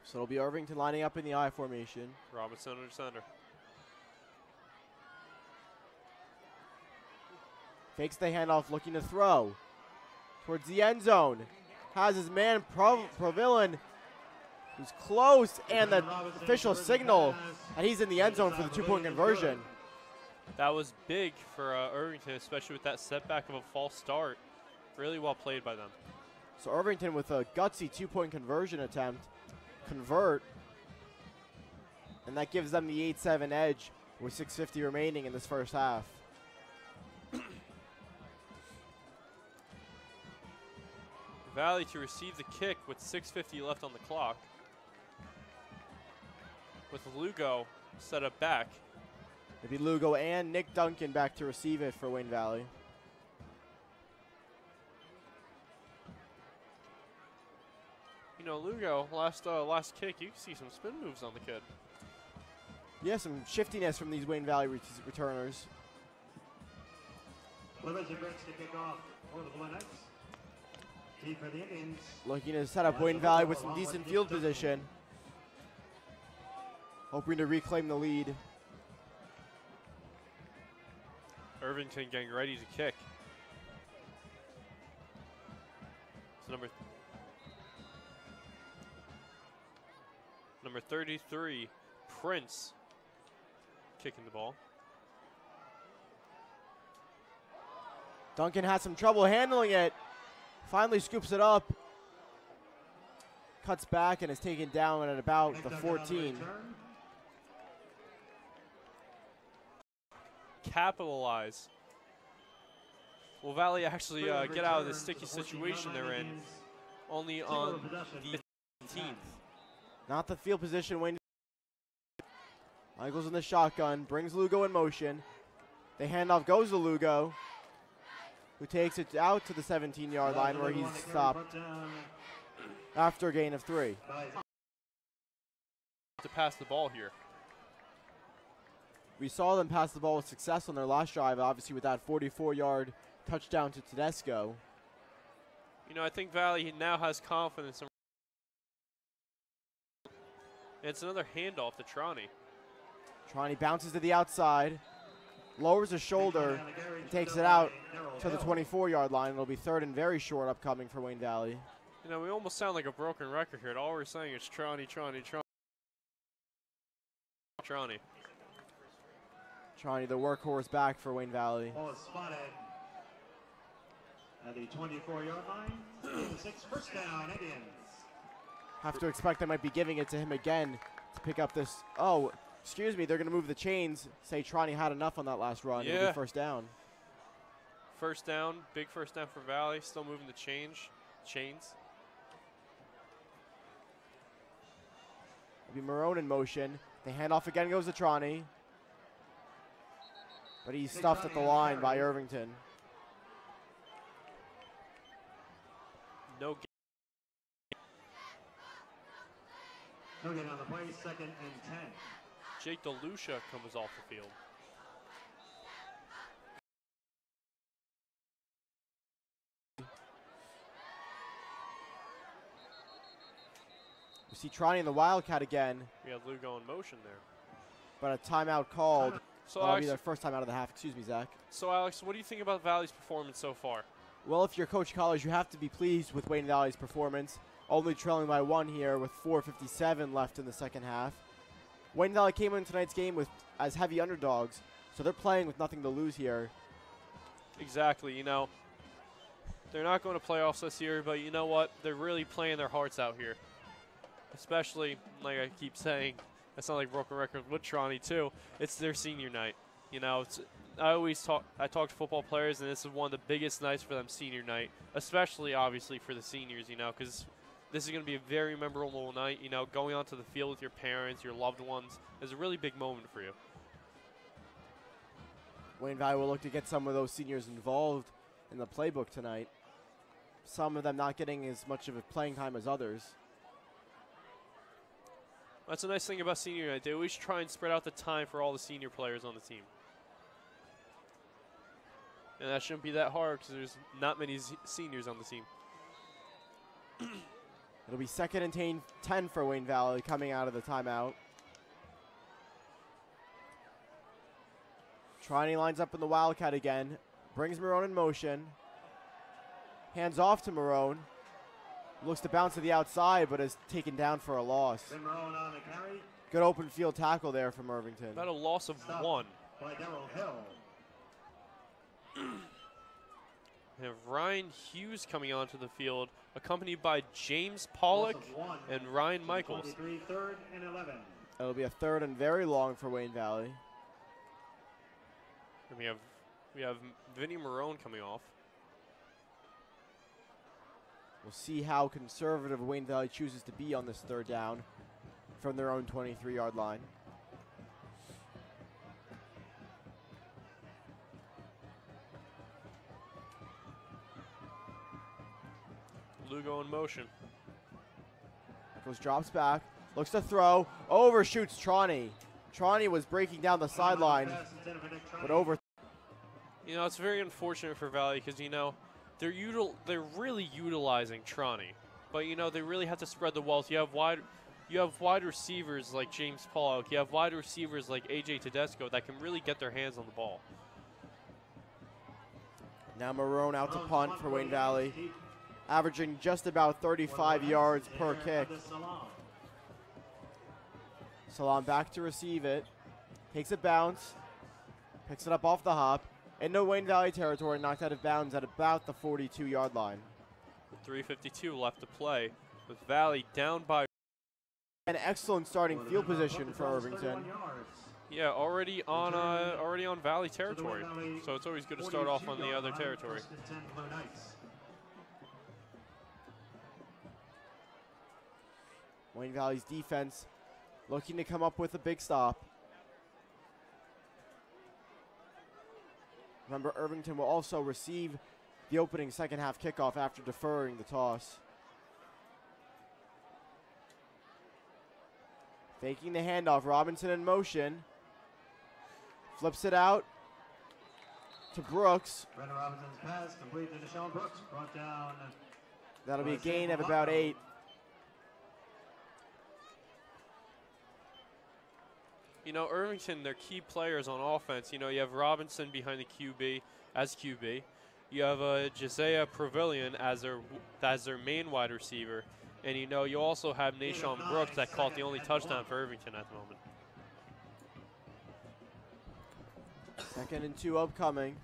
So it'll be Irvington lining up in the I formation. Robinson under center. Fakes the handoff, looking to throw towards the end zone. Has his man Provillan, who's close, and the official signal that he's in the end zone for the 2-point conversion. That was big for Irvington, especially with that setback of a false start. Really well played by them. So Irvington with a gutsy 2-point conversion attempt, convert, and that gives them the 8-7 edge with 6:50 remaining in this first half. Valley to receive the kick with 6:50 left on the clock. With Lugo set up back. It'll be Lugo and Nick Duncan back to receive it for Wayne Valley. You know, Lugo, last kick, you can see some spin moves on the kid. Yeah, some shiftiness from these Wayne Valley returners. Liberty breaks the kickoff for the Blue Knights. Deep for the Indians. Looking to set up Wayne Valley with some decent field position. Hoping to reclaim the lead. Irvington getting ready to kick. So number 33, Prince, kicking the ball. Duncan has some trouble handling it. Finally scoops it up. Cuts back and is taken down at about the 14. Capitalize. Will Valley actually get out of this sticky situation they're in only on the 15th? Not the field position. Wayne Michaels in the shotgun, brings Lugo in motion. The handoff goes to Lugo, who takes it out to the 17-yard line where he's stopped after a gain of 3. To pass the ball here. We saw them pass the ball with success on their last drive, obviously with that 44-yard touchdown to Tedesco. You know, I think Valley now has confidence. It's another handoff to Trani. Trani bounces to the outside, lowers his shoulder, and takes it out to the 24-yard line. It'll be 3rd and very short upcoming for Wayne Valley. You know, we almost sound like a broken record here. All we're saying is Trani. Trani, the workhorse back for Wayne Valley. Ball is spotted at the 24-yard line. 6 first down, Indians. Have to expect they might be giving it to him again to pick up this. Oh, excuse me, they're going to move the chains. Say Trani had enough on that last run. Yeah. It'll be first down. First down, big first down for Valley. Still moving the chains. It'll be Marone in motion. The handoff again goes to Trani. But he's stuffed at the line by Irvington. No gain on the play, 2nd and 10. Jake DeLucia comes off the field. We see Trani in the Wildcat again. We have Lugo in motion there. But a timeout called. So That'll Alex, be their first time out of the half. Excuse me, Zach. So Alex, what do you think about Valley's performance so far? Well, if you're Coach College, you have to be pleased with Wayne Valley's performance. Only trailing by 1 here with 4:57 left in the second half. Wayne Valley came in tonight's game as heavy underdogs, so they're playing with nothing to lose here. Exactly, you know. They're not going to playoffs this year, but you know what? They're really playing their hearts out here. Especially, like I keep saying, it's not like broken record with Trani too. It's their senior night. You know, I talk to football players, and this is one of the biggest nights for them, senior night. Especially, obviously, for the seniors, you know, because this is going to be a very memorable night. You know, going onto the field with your parents, your loved ones, is a really big moment for you. Wayne Valley will look to get some of those seniors involved in the playbook tonight. Some of them not getting as much of a playing time as others. That's a nice thing about senior night. They always try and spread out the time for all the senior players on the team. And that shouldn't be that hard because there's not many seniors on the team. It'll be 2nd and 10 for Wayne Valley coming out of the timeout. Trani lines up in the Wildcat again. Brings Marone in motion. Hands off to Marone. Looks to bounce to the outside, but is taken down for a loss. Marone on the carry. Good open field tackle there from Irvington. About a loss of Stop 1. By Darrell Hill. We have Ryan Hughes coming onto the field, accompanied by James Pollock Loss of 1. and Ryan Michaels. 23, 3rd and 11. It'll be a 3rd and very long for Wayne Valley. And we have Vinny Marone coming off. We'll see how conservative Wayne Valley chooses to be on this 3rd down from their own 23-yard line. Lugo in motion. Michaels drops back, looks to throw, overshoots Trani. Trani was breaking down the sideline, but over. You know, it's very unfortunate for Valley because, you know, they're really utilizing Trani. But, you know, they really have to spread the wealth. You have wide receivers like James Pollock. You have wide receivers like A.J. Tedesco that can really get their hands on the ball. Now Marone out to punt for Wayne Valley, averaging just about 35 yards per kick. Salam back to receive it. Takes a bounce. Picks it up off the hop. Into Wayne Valley territory, knocked out of bounds at about the 42-yard line. 3:52 left to play, with Valley down by. An excellent starting field position for Irvington. Yeah, already on Valley territory. So it's always good to start off on the other territory. Wayne Valley's defense looking to come up with a big stop. Remember, Irvington will also receive the opening second half kickoff after deferring the toss. Faking the handoff, Robinson in motion. Flips it out to Brooks. Brendan Robinson's pass completed to Sean Brooks. Brought down. That'll be a gain of about 8. You know, Irvington, their key players on offense, you know, you have Robinson behind the QB as QB. You have Josiah Pavilion as their main wide receiver. And, you know, you also have Nashawn Brooks that caught the only touchdown for Irvington at the moment. 2nd and 2 upcoming.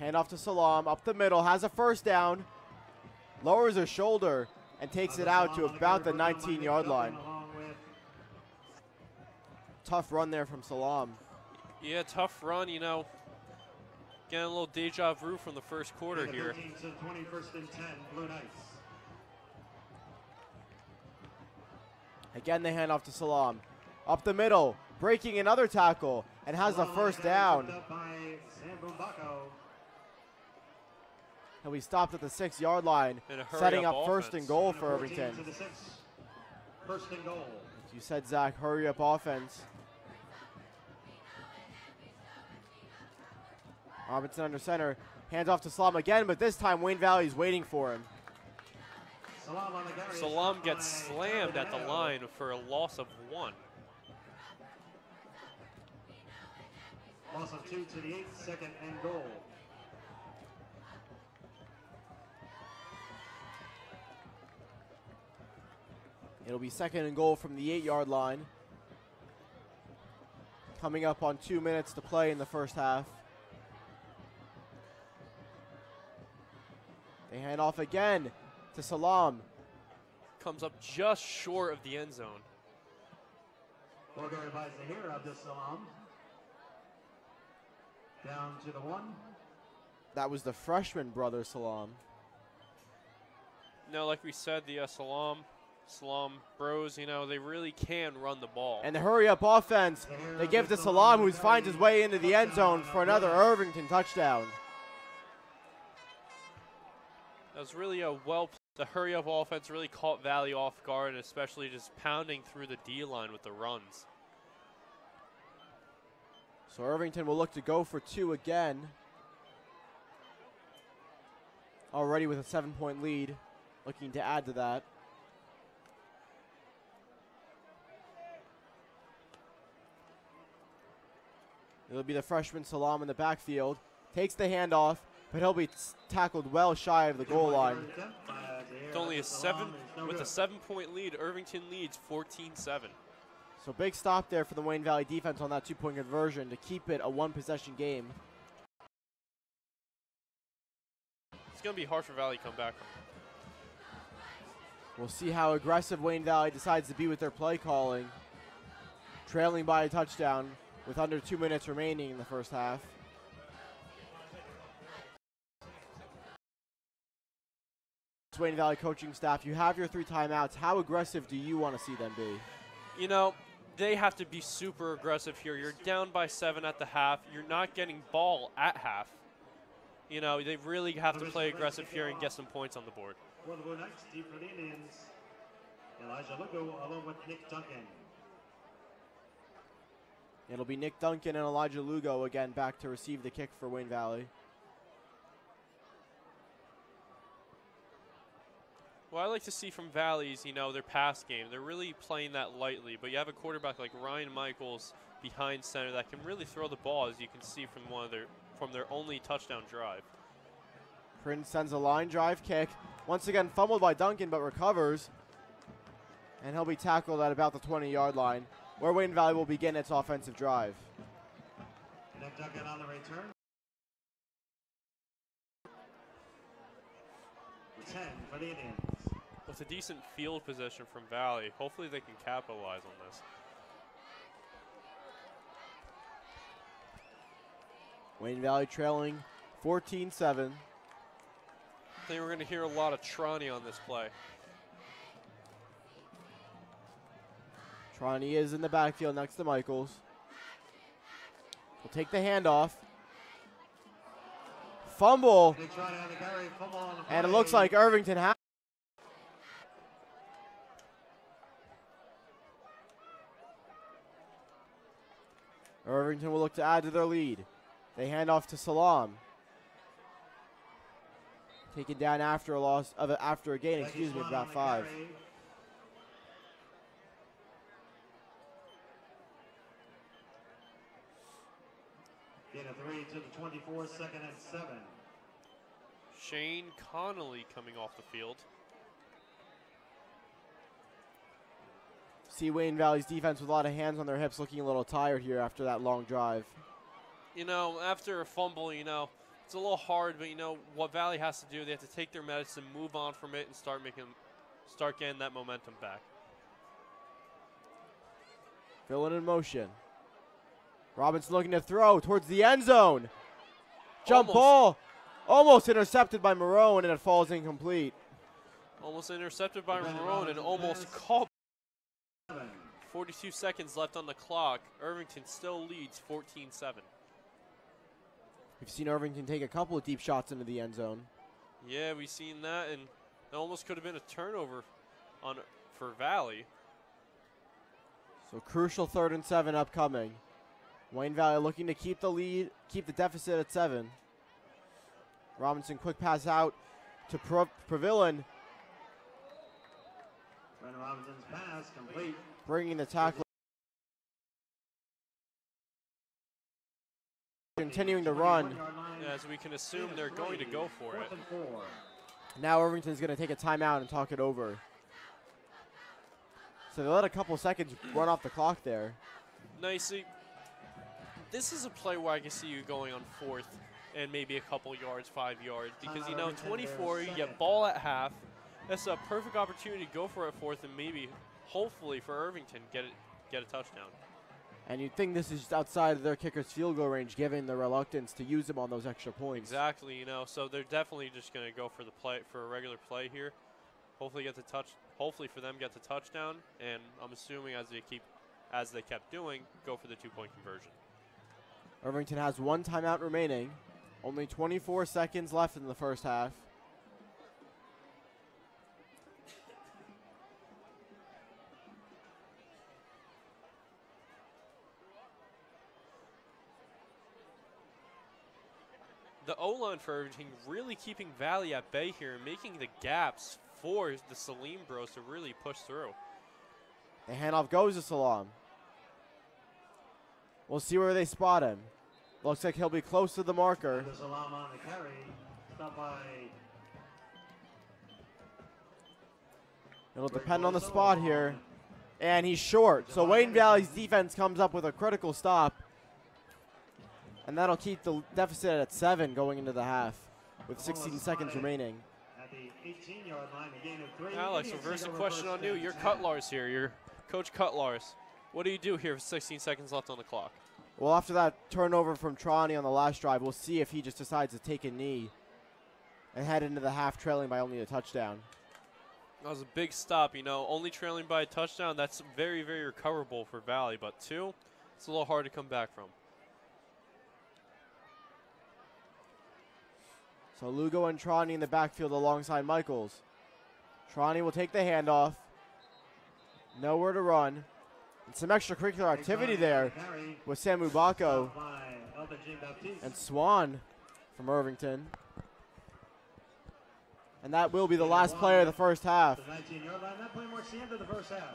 Handoff to Salam, up the middle, has a first down. Lowers her shoulder and takes it out to about the 19-yard line. Tough run there from Salam. Yeah, tough run, you know. Getting a little deja vu from the first quarter here. 21st and 10, Blue Knights. Again, they hand off to Salam. Up the middle, breaking another tackle, and has the first down. He'll be stopped at the 6-yard line, setting up first and goal for Irvington. First and goal. As you said, Zach, hurry up offense. Robinson under center, hands off to Salam again, but this time Wayne Valley's waiting for him. Salam gets slammed at the line for a loss of 1. Loss of 2 to the 8, second and goal. It'll be second and goal from the 8-yard line. Coming up on 2 minutes to play in the first half. They hand off again to Salam. Comes up just short of the end zone. We'll go revise the here of this Salam. Down to the 1. That was the freshman brother Salam. No, like we said, the Salam bros, you know, they really can run the ball. And the hurry-up offense, they give to Salam, who finds his way into the end zone for another Irvington touchdown. That was really the hurry-up offense really caught Valley off guard, and especially just pounding through the D-line with the runs. So Irvington will look to go for 2 again. Already with a 7-point lead, looking to add to that. It'll be the freshman Salam in the backfield. Takes the handoff, but he'll be tackled well shy of the goal line. It's only with a 7-point lead. Irvington leads 14-7. So big stop there for the Wayne Valley defense on that 2-point conversion to keep it a 1-possession game. It's going to be hard for Valley to come back. We'll see how aggressive Wayne Valley decides to be with their play calling. Trailing by a touchdown with under 2 minutes remaining in the first half. Wayne Valley coaching staff, you have your 3 timeouts. How aggressive do you want to see them be? You know, they have to be super aggressive here. You're down by 7 at the half. You're not getting ball at half. You know, they really have to play aggressive here and get some points on the board. For the Blue Knights, deep for the Indians, Elijah Lugo along with Nick Duncan. It'll be Nick Duncan and Elijah Lugo again back to receive the kick for Wayne Valley. What I like to see from Valley's, you know, their pass game. They're really playing that lightly, but you have a quarterback like Ryan Michaels behind center that can really throw the ball, as you can see from their only touchdown drive. Prince sends a line drive kick. Once again fumbled by Duncan, but recovers. And he'll be tackled at about the 20-yard line, where Wayne Valley will begin its offensive drive. Nick Duncan on the return. 10 for the Indians. With a decent field position from Valley, hopefully they can capitalize on this. Wayne Valley trailing 14-7. I think we're going to hear a lot of Tronny on this play. Tronny is in the backfield next to Michaels. Will take the handoff. Fumble. And it looks like Irvington has. Irvington will look to add to their lead. They hand off to Salam. Taken down after a gain, of about 5. Gain of 3 to the 24, 2nd and 7. Shane Connolly coming off the field. See Wayne Valley's defense with a lot of hands on their hips, looking a little tired here after that long drive. You know, after a fumble, you know, it's a little hard, but you know what Valley has to do, they have to take their medicine, move on from it, and start getting that momentum back. Filling in motion. Robinson looking to throw towards the end zone. Jump ball. Almost intercepted by Marone, and it falls incomplete. Almost intercepted by Marone and almost caught. 42 seconds left on the clock. Irvington still leads 14-7. We've seen Irvington take a couple of deep shots into the end zone. Yeah, we've seen that, and it almost could have been a turnover for Valley. So crucial 3rd and 7 upcoming. Wayne Valley looking to keep the lead, keep the deficit at 7. Robinson, quick pass out to Pavilion, Brandon Robinson's pass complete. bringing the tackle. Continuing to run. Yeah, as we can assume, they're going to go for it. 4th and 4. Now Irvington's going to take a timeout and talk it over. So they let a couple seconds run off the clock there. Nicely. This is a play where I can see you going on 4th and maybe a couple yards, 5 yards. Because, you know, 24, you get ball at half. That's a perfect opportunity to go for it 4th and maybe, hopefully, for Irvington, get a touchdown. And you'd think this is just outside of their kicker's field goal range, given the reluctance to use them on those extra points. Exactly, you know, so they're definitely just going to go for the play, for a regular play here. Hopefully for them get the touchdown, and I'm assuming as they kept doing, go for the 2-point conversion. Irvington has 1 timeout remaining. Only 24 seconds left in the first half. The O-line for Irvington really keeping Valley at bay here and making the gaps for the Salim Bros to really push through. The handoff goes to Salam. We'll see where they spot him. Looks like he'll be close to the marker. Salam on the carry. Stopped by. It'll depend on the spot here. And he's short. So Wayne Valley's defense comes up with a critical stop. And that'll keep the deficit at 7 going into the half with 16 seconds remaining. At the 18-yard line, a gain of 3. Alex, reverse the question on you. You're Cutlars here. You're Coach Cutlars. What do you do here with 16 seconds left on the clock? Well, after that turnover from Trani on the last drive, we'll see if he just decides to take a knee and head into the half trailing by only a touchdown. That was a big stop, you know. Only trailing by a touchdown, that's very, very recoverable for Valley. But 2, it's a little hard to come back from. So Lugo and Trani in the backfield alongside Michaels. Trani will take the handoff. Nowhere to run. And some extracurricular activity there with Samu Bako and Swan from Irvington. And that will be the last play of the first half.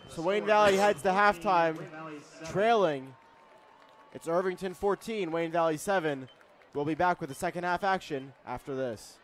So Wayne Valley heads to halftime trailing. It's Irvington 14, Wayne Valley 7. We'll be back with the second half action after this.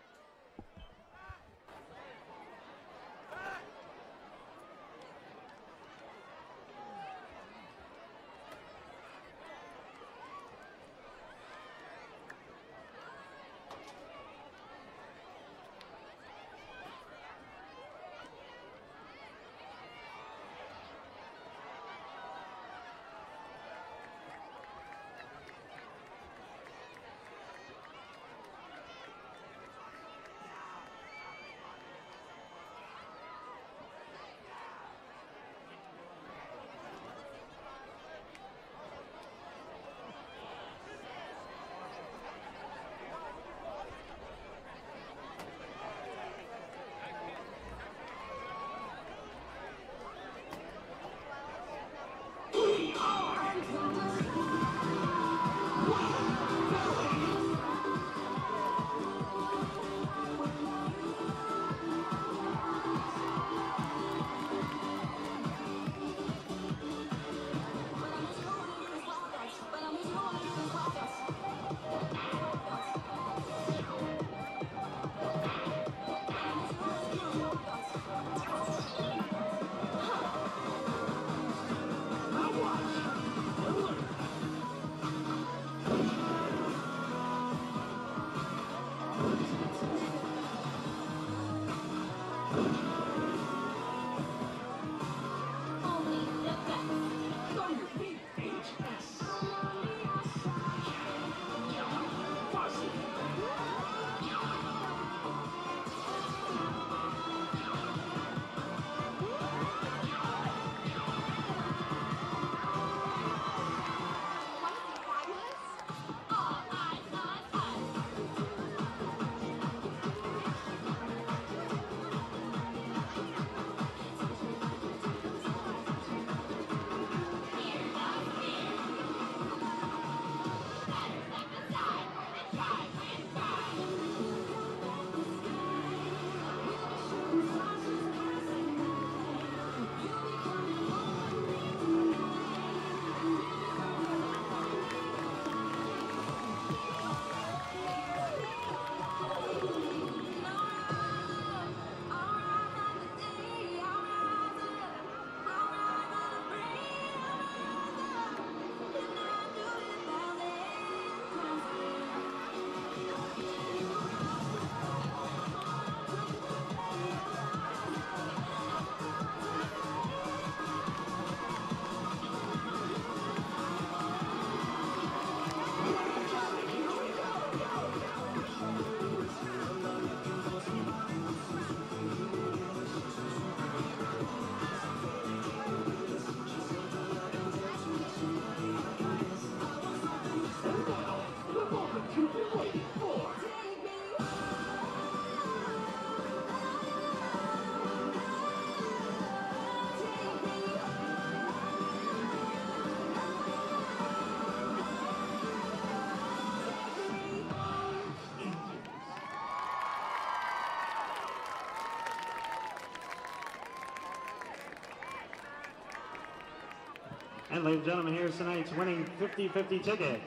And ladies and gentlemen, here's tonight's winning 50-50 ticket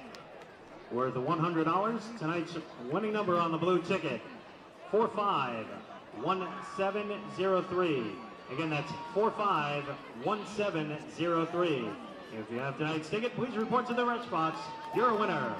worth $100. Tonight's winning number on the blue ticket, 451703. Again, that's 451703. If you have tonight's ticket, please report to the Rich Box. You're a winner.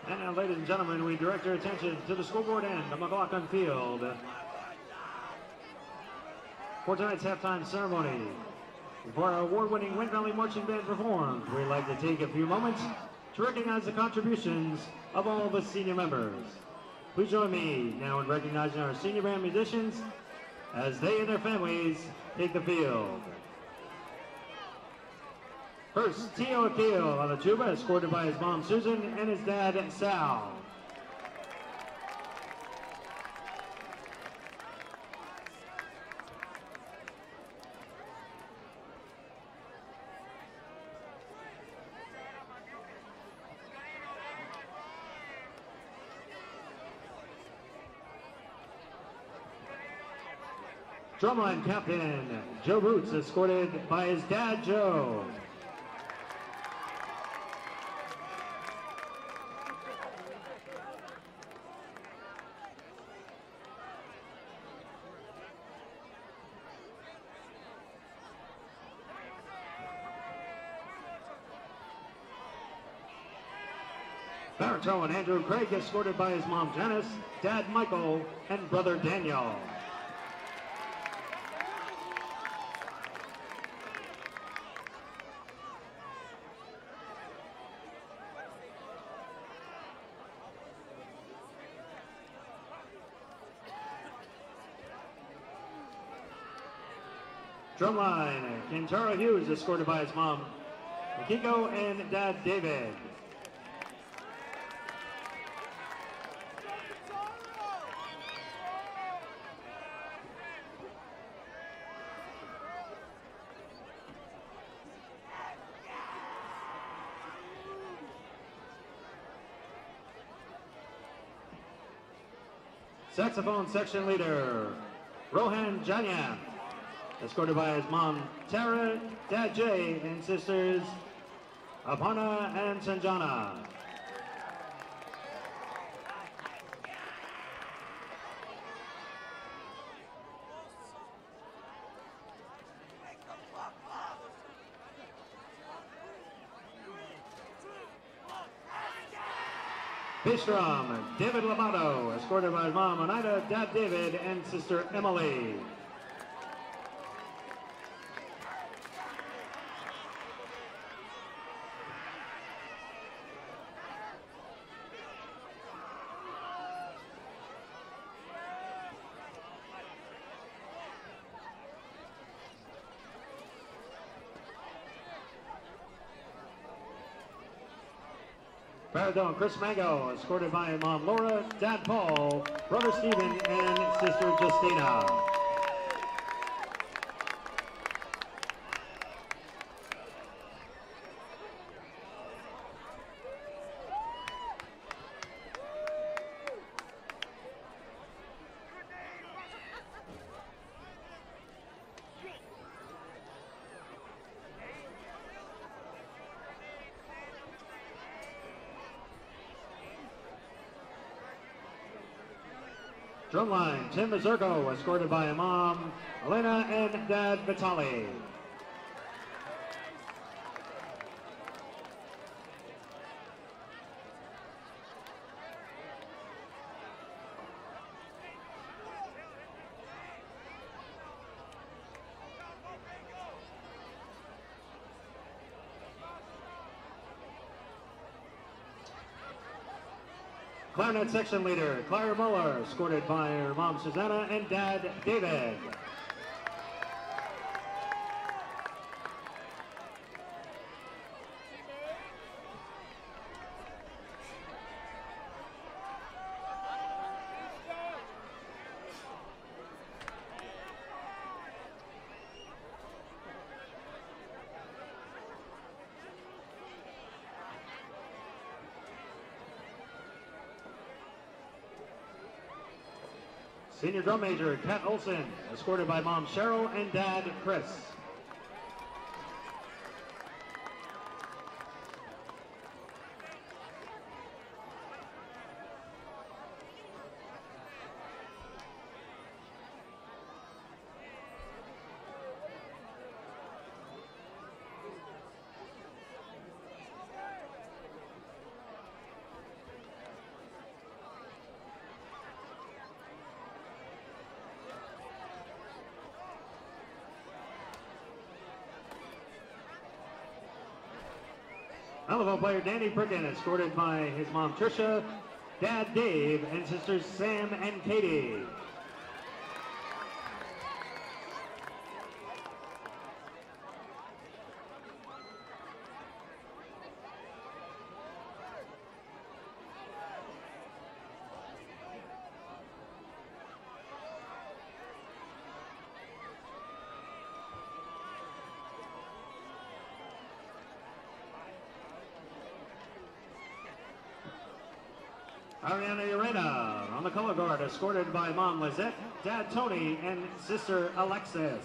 And now, ladies and gentlemen, we direct your attention to the scoreboard end of McLaughlin Field for tonight's halftime ceremony. Before our award-winning Wayne Valley Marching Band performs, we'd like to take a few moments to recognize the contributions of all the senior members. Please join me now in recognizing our senior band musicians as they and their families take the field. First, Tio Akil on the tuba, escorted by his mom Susan and his dad Sal. Drumline captain Joe Boots, escorted by his dad Joe. Baritone Andrew Craig, escorted by his mom Janice, dad Michael, and brother Daniel. Drumline, Kintaro Hughes, escorted by his mom Kiko and dad David. Saxophone section leader Rohan Janya, escorted by his mom Tara, dad Jay, and sisters Aparna and Sanjana. Bass drum, David Lovato, escorted by his mom Oneida, dad David, and sister Emily. Baritone Chris Mango, escorted by mom Laura, dad Paul, brother Stephen, and sister Justina. Drumline, Tim Mazurko, escorted by mom Elena and dad Vitali. Clarinet section leader, Claire Muller, escorted by her mom, Susanna, and dad, David. Senior drum major, Kat Olson, escorted by mom, Cheryl, and dad, Chris. Volleyball player Danny Pricken, escorted by his mom Tricia, dad Dave, and sisters Sam and Katie. Ariana Urena on the color guard, escorted by mom Lizette, dad Tony, and sister Alexis.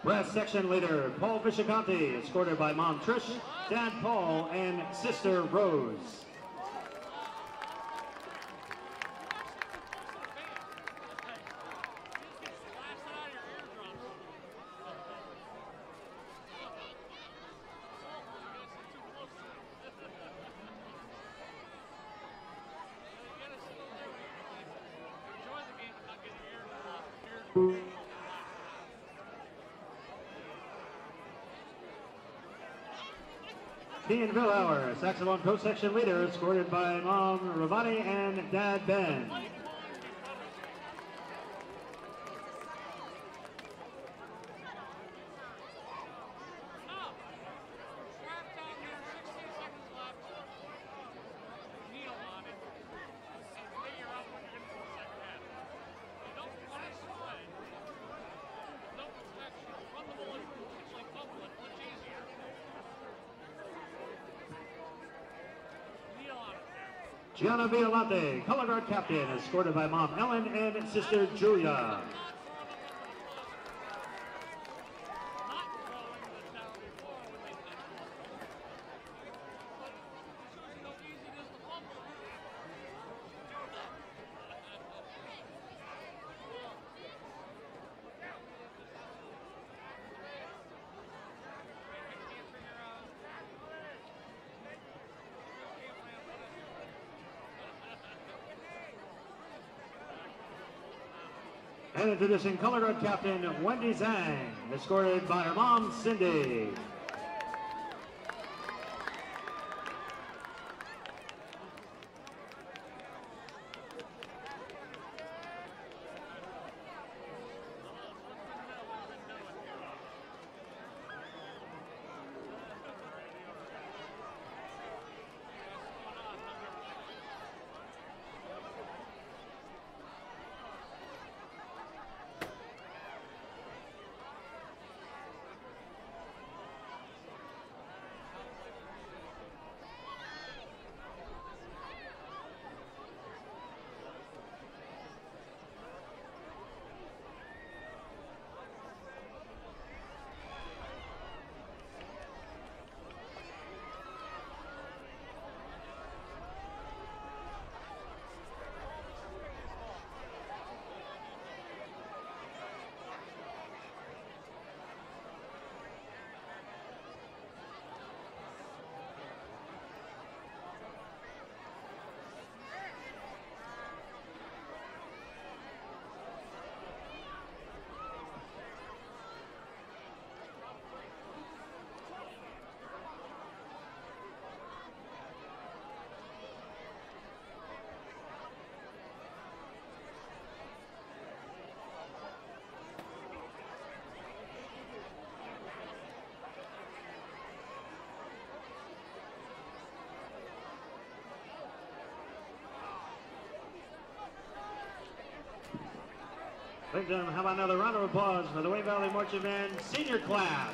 Brass section leader, Paul Visciconti, escorted by mom Trish, dad Paul, and sister Rose. Ian Villauer, saxophone co-section leader, escorted by mom Ravani and dad Ben. Gianna Violante, color guard captain, escorted by mom Ellen and sister Julia. And introducing color guard captain Wendy Zhang, escorted by her mom Cindy. Ladies and gentlemen, how about another round of applause for the Wayne Valley Marching Band senior class?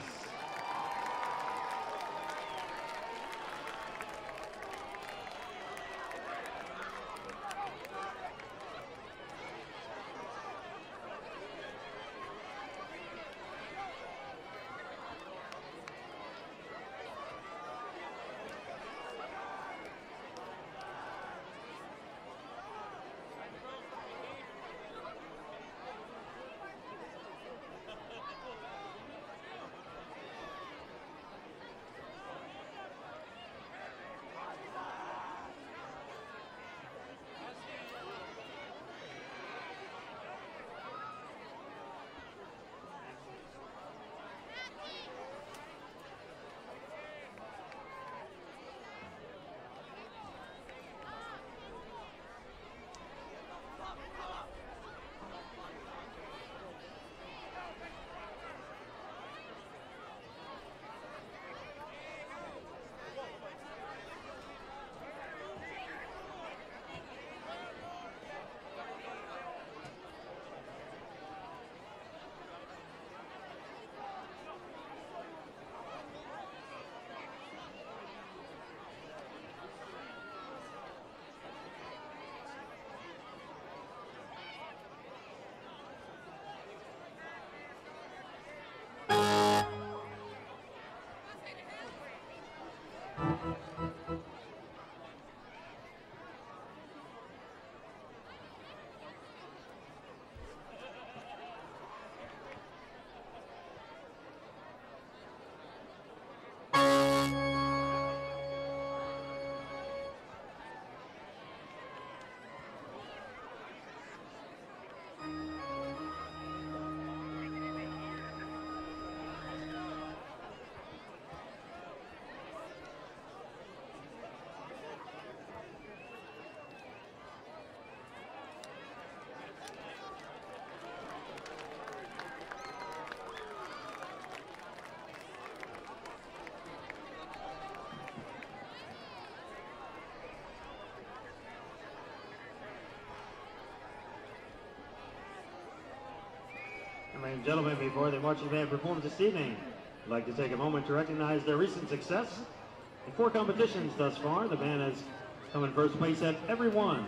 Ladies and gentlemen, before the marching band performs this evening, I'd like to take a moment to recognize their recent success. In 4 competitions thus far, the band has come in first place at every one.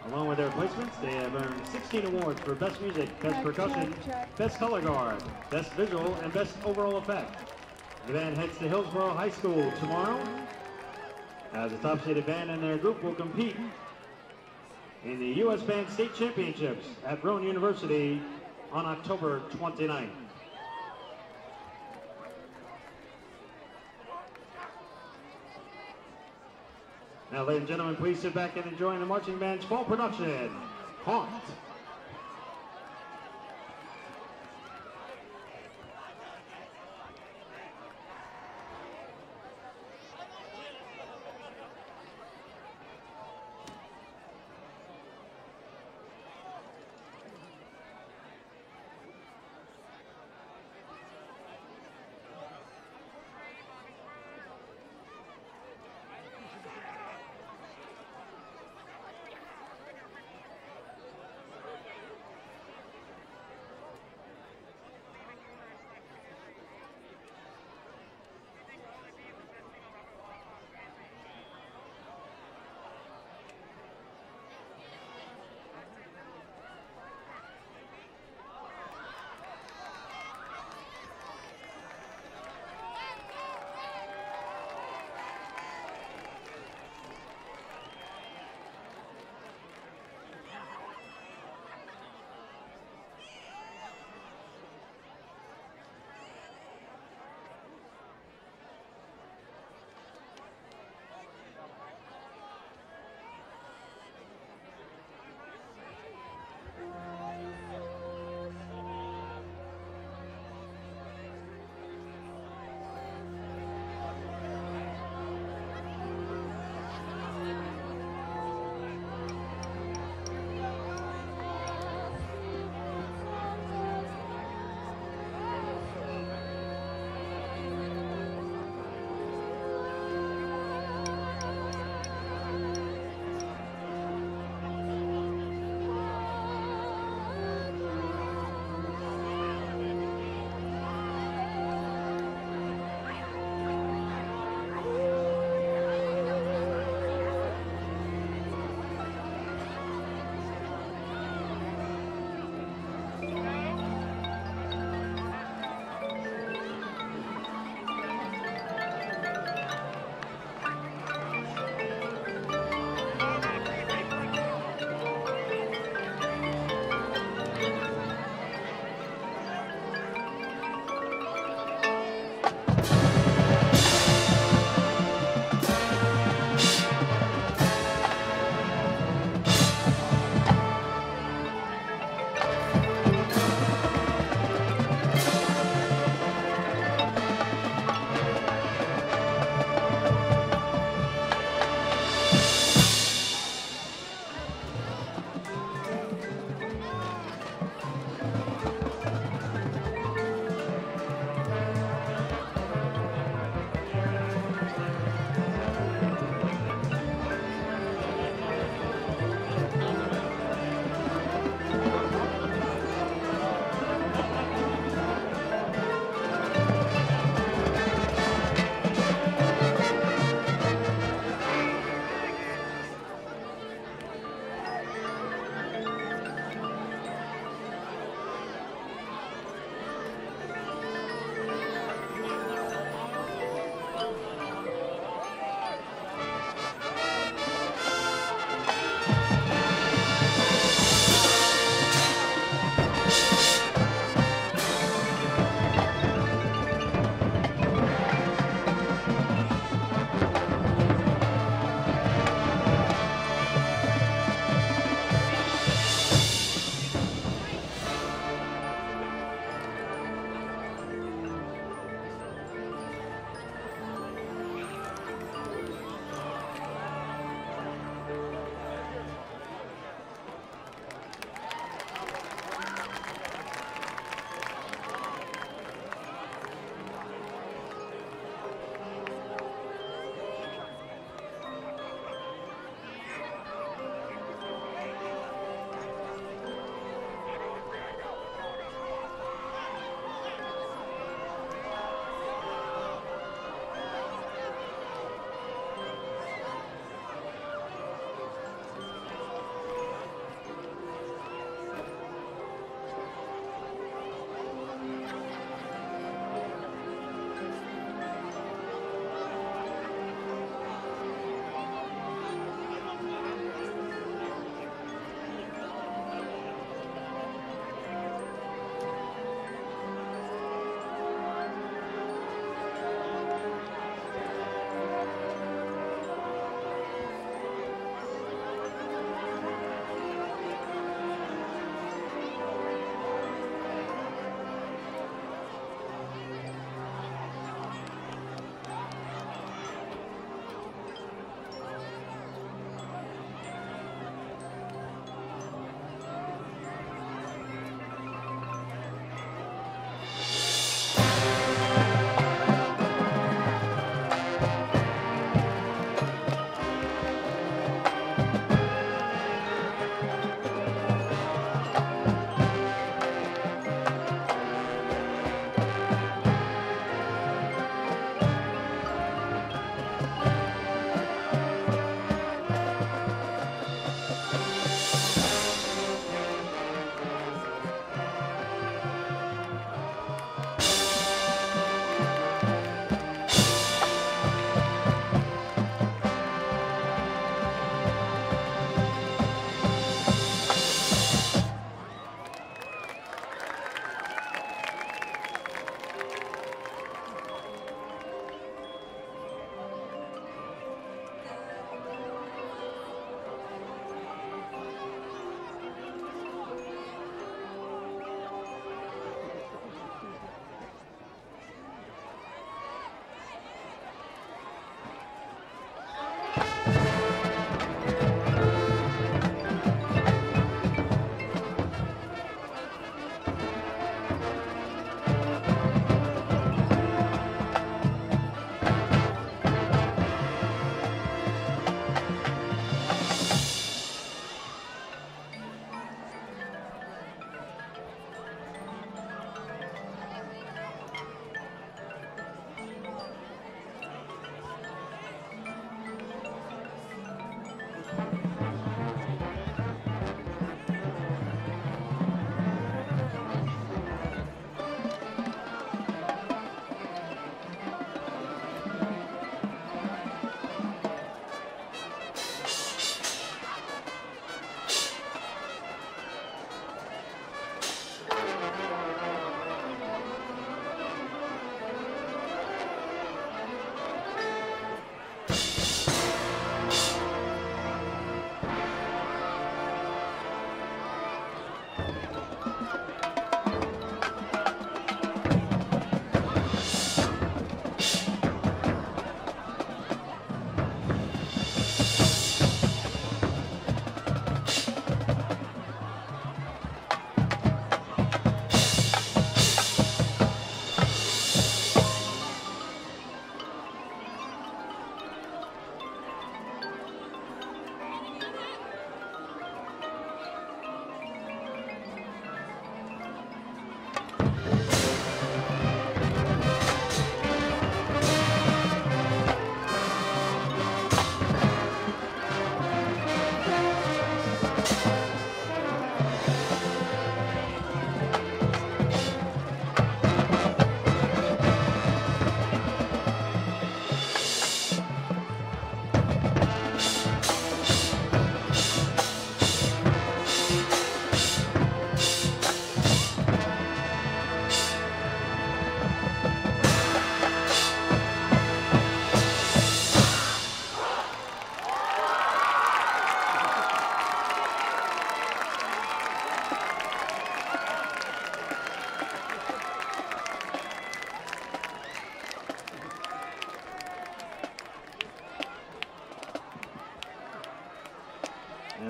Along with their placements, they have earned 16 awards for Best Music, Best Percussion, Best Color Guard, Best Visual, and Best Overall Effect. The band heads to Hillsborough High School tomorrow, as the top-seeded band in their group will compete in the U.S. Band State Championships at Rowan University on October 29th. Now, ladies and gentlemen, please sit back and enjoy the marching band's fall production, Haunt.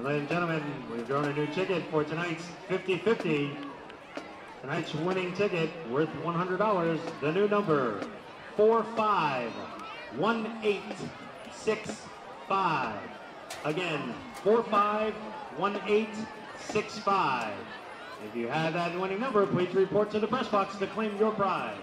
And ladies and gentlemen, we've drawn a new ticket for tonight's 50-50. Tonight's winning ticket worth $100. The new number, 451865. Again, 451865. If you have that winning number, please report to the press box to claim your prize.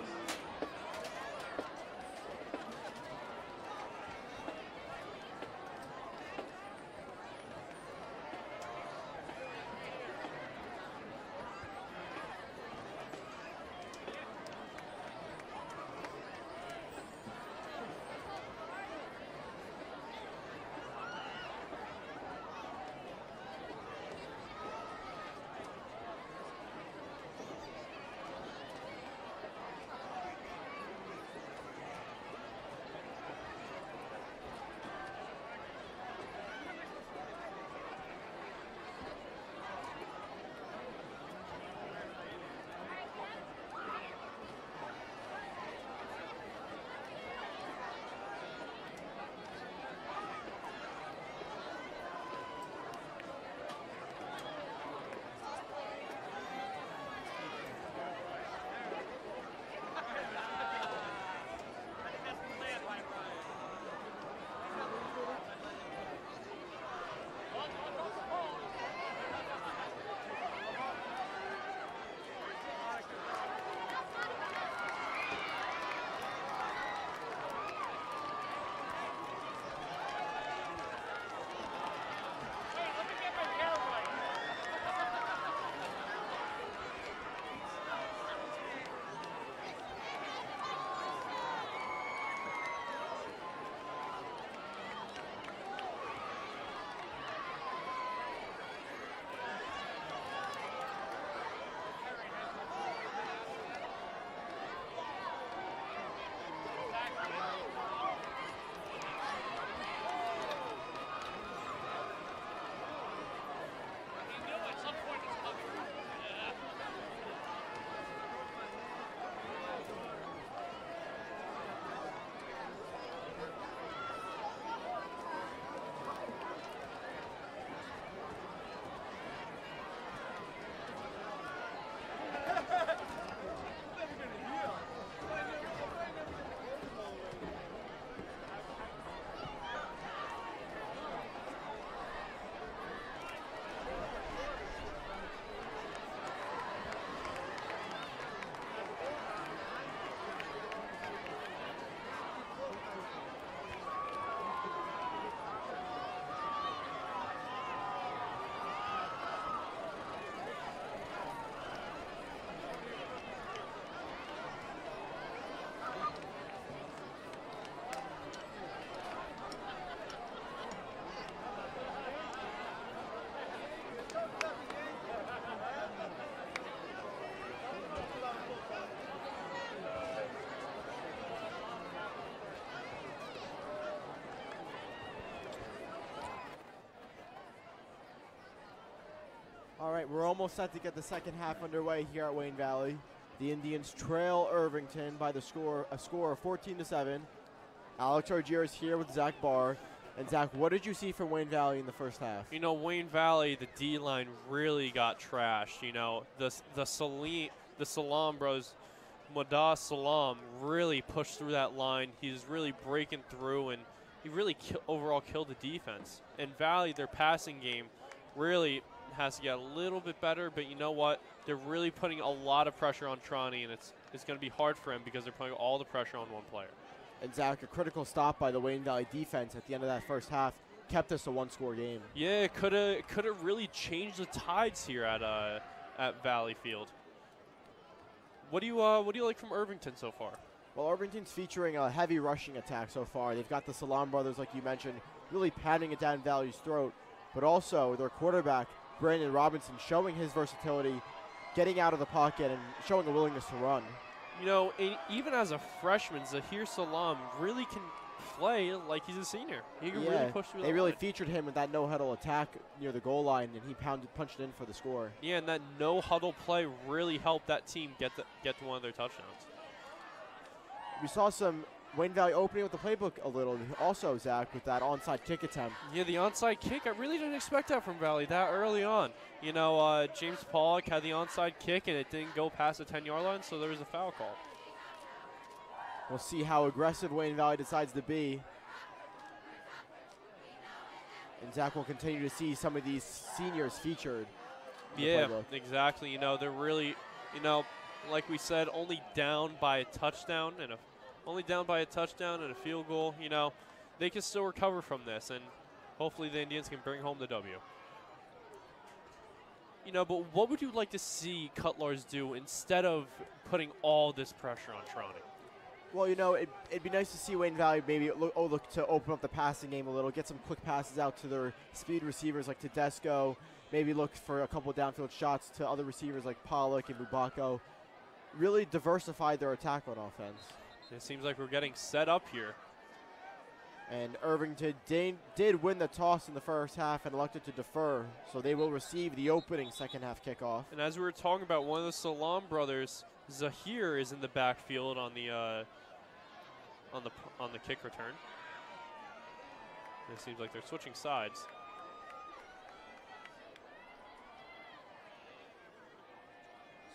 All right, we're almost set to get the second half underway here at Wayne Valley. The Indians trail Irvington by a score of 14-7. Alex Argier is here with Zach Barr. And Zach, what did you see from Wayne Valley in the first half? You know, Wayne Valley, the D-line really got trashed. You know, the Salam bros, Madah Salam really pushed through that line. He's really breaking through, and he really overall killed the defense. And Valley, their passing game really has to get a little bit better, but you know what? They're really putting a lot of pressure on Tronny, and it's going to be hard for him because they're putting all the pressure on one player. And Zach, a critical stop by the Wayne Valley defense at the end of that first half kept us a one-score game. Yeah, it could have really changed the tides here at Valley Field. What do you like from Irvington so far? Well, Irvington's featuring a heavy rushing attack so far. They've got the Salam brothers, like you mentioned, really patting it down Valley's throat, but also their quarterback, Brandon Robinson, showing his versatility, getting out of the pocket and showing a willingness to run. You know, even as a freshman, Zahir Salam really can play like he's a senior. He can really push through the They really line. featured him with that no-huddle attack near the goal line, and he punched in for the score. Yeah, and that no-huddle play really helped that team get to one of their touchdowns. We saw some Wayne Valley opening up the playbook a little also, Zach, with that onside kick attempt. Yeah, the onside kick, I really didn't expect that from Valley that early on. You know, James Pollock had the onside kick, and it didn't go past the 10-yard line, so there was a foul call. We'll see how aggressive Wayne Valley decides to be. And Zach will continue to see some of these seniors featured. Yeah, exactly. You know, they're really, you know, like we said, only down by a touchdown and a field goal. You know, they can still recover from this, and hopefully the Indians can bring home the W. You know, but what would you like to see Cutlars do instead of putting all this pressure on Trani? Well, you know, it'd be nice to see Wayne Valley maybe look to open up the passing game a little, get some quick passes out to their speed receivers like Tedesco, maybe look for a couple downfield shots to other receivers like Pollock and Mubako. Really diversify their attack on offense. It seems like we're getting set up here. And Irvington did win the toss in the first half and elected to defer, so they will receive the opening second half kickoff. And as we were talking about, one of the Salam brothers, Zahir, is in the backfield on the kick return. It seems like they're switching sides.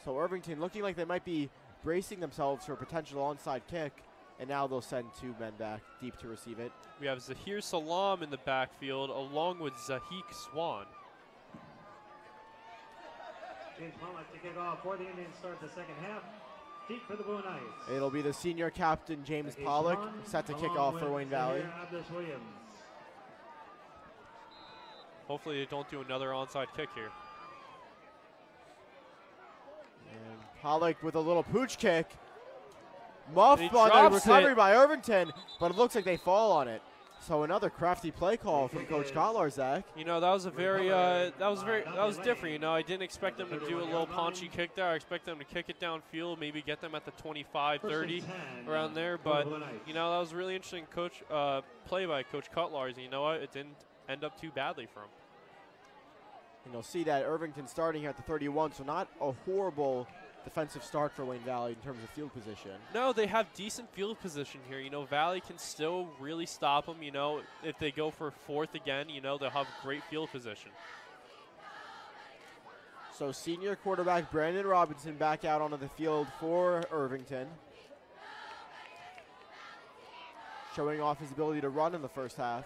So Irvington looking like they might be bracing themselves for a potential onside kick, and now they'll send two men back deep to receive it. We have Zahir Salam in the backfield along with Zahik Swan. James Pollock to kick off for the Indians start the second half. Deep for the Blue Knights. It'll be the senior captain, James Pollock, set to kick off for Wayne Valley. Hopefully they don't do another onside kick here. And Pollock with a little pooch kick. Muffed He on the drops recovery it. by Irvington, but it looks like they fall on it. So another crafty play call from Coach Kotlar, Zach. You know, that was a that was different. You know, I didn't expect them to do a little paunchy kick there. I expect them to kick it downfield, maybe get them at the 25, 30, around there. But you know, that was really interesting play by Coach Kotlar. And you know what? It didn't end up too badly for him. And you'll see that Irvington starting here at the 31, so not a horrible defensive start for Wayne Valley in terms of field position. No, they have decent field position here. You know, Valley can still really stop them. You know, if they go for fourth again, you know, they'll have great field position. So senior quarterback Brandon Robinson back out onto the field for Irvington, showing off his ability to run in the first half.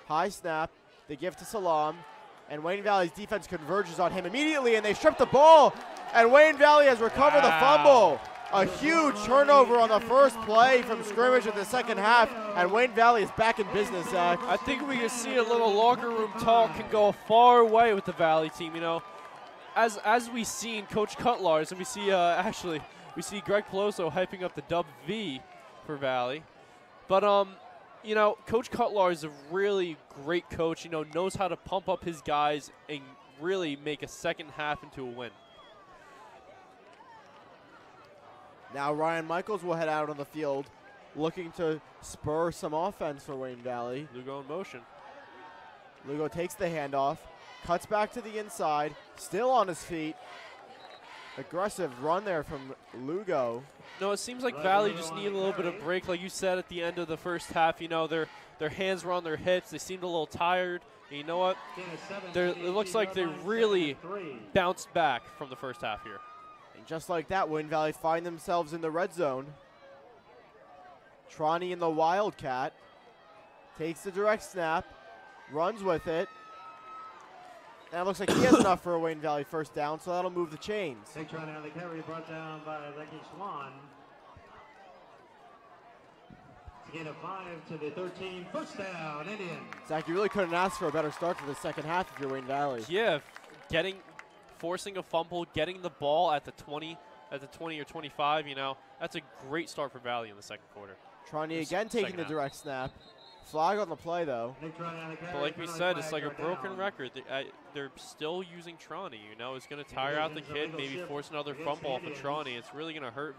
High snap, they give to Salam, and Wayne Valley's defense converges on him immediately, and they strip the ball, and Wayne Valley has recovered the fumble. A huge turnover on the first play from scrimmage in the second half, and Wayne Valley is back in business, Zach. I think we can see a little locker room talk can go a far way with the Valley team. You know, as we seen Coach Cutlars, and we see Greg Peloso hyping up the Dub V for Valley, but you know, Coach Cutlar is a really great coach. You know, knows how to pump up his guys and really make a second half into a win. Now Ryan Michaels will head out on the field, looking to spur some offense for Wayne Valley. Lugo in motion. Lugo takes the handoff, cuts back to the inside, still on his feet. Aggressive run there from Lugo. No, it seems like Valley just need a little bit of break, like you said at the end of the first half. You know, their hands were on their hips. They seemed a little tired. And you know what? It looks like they really bounced back from the first half here. And just like that, Wayne Valley find themselves in the red zone. Trani in the Wildcat takes the direct snap, runs with it. And it looks like he has enough for a Wayne Valley first down, so that'll move the chains. Big try down the carry brought down by Lucky Swan. To get a 5 to the 13, first down, Indians. Zach, you really couldn't ask for a better start for the second half if you're Wayne Valley. Yeah, forcing a fumble, getting the ball at the 20 or 25, you know, that's a great start for Valley in the second quarter. Trani again taking the direct snap. Flag on the play, though. But like we said, it's like a broken record. They're still using Trani, you know. It's going to tire out the kid, maybe force another fumble off of Trani. It's really going to hurt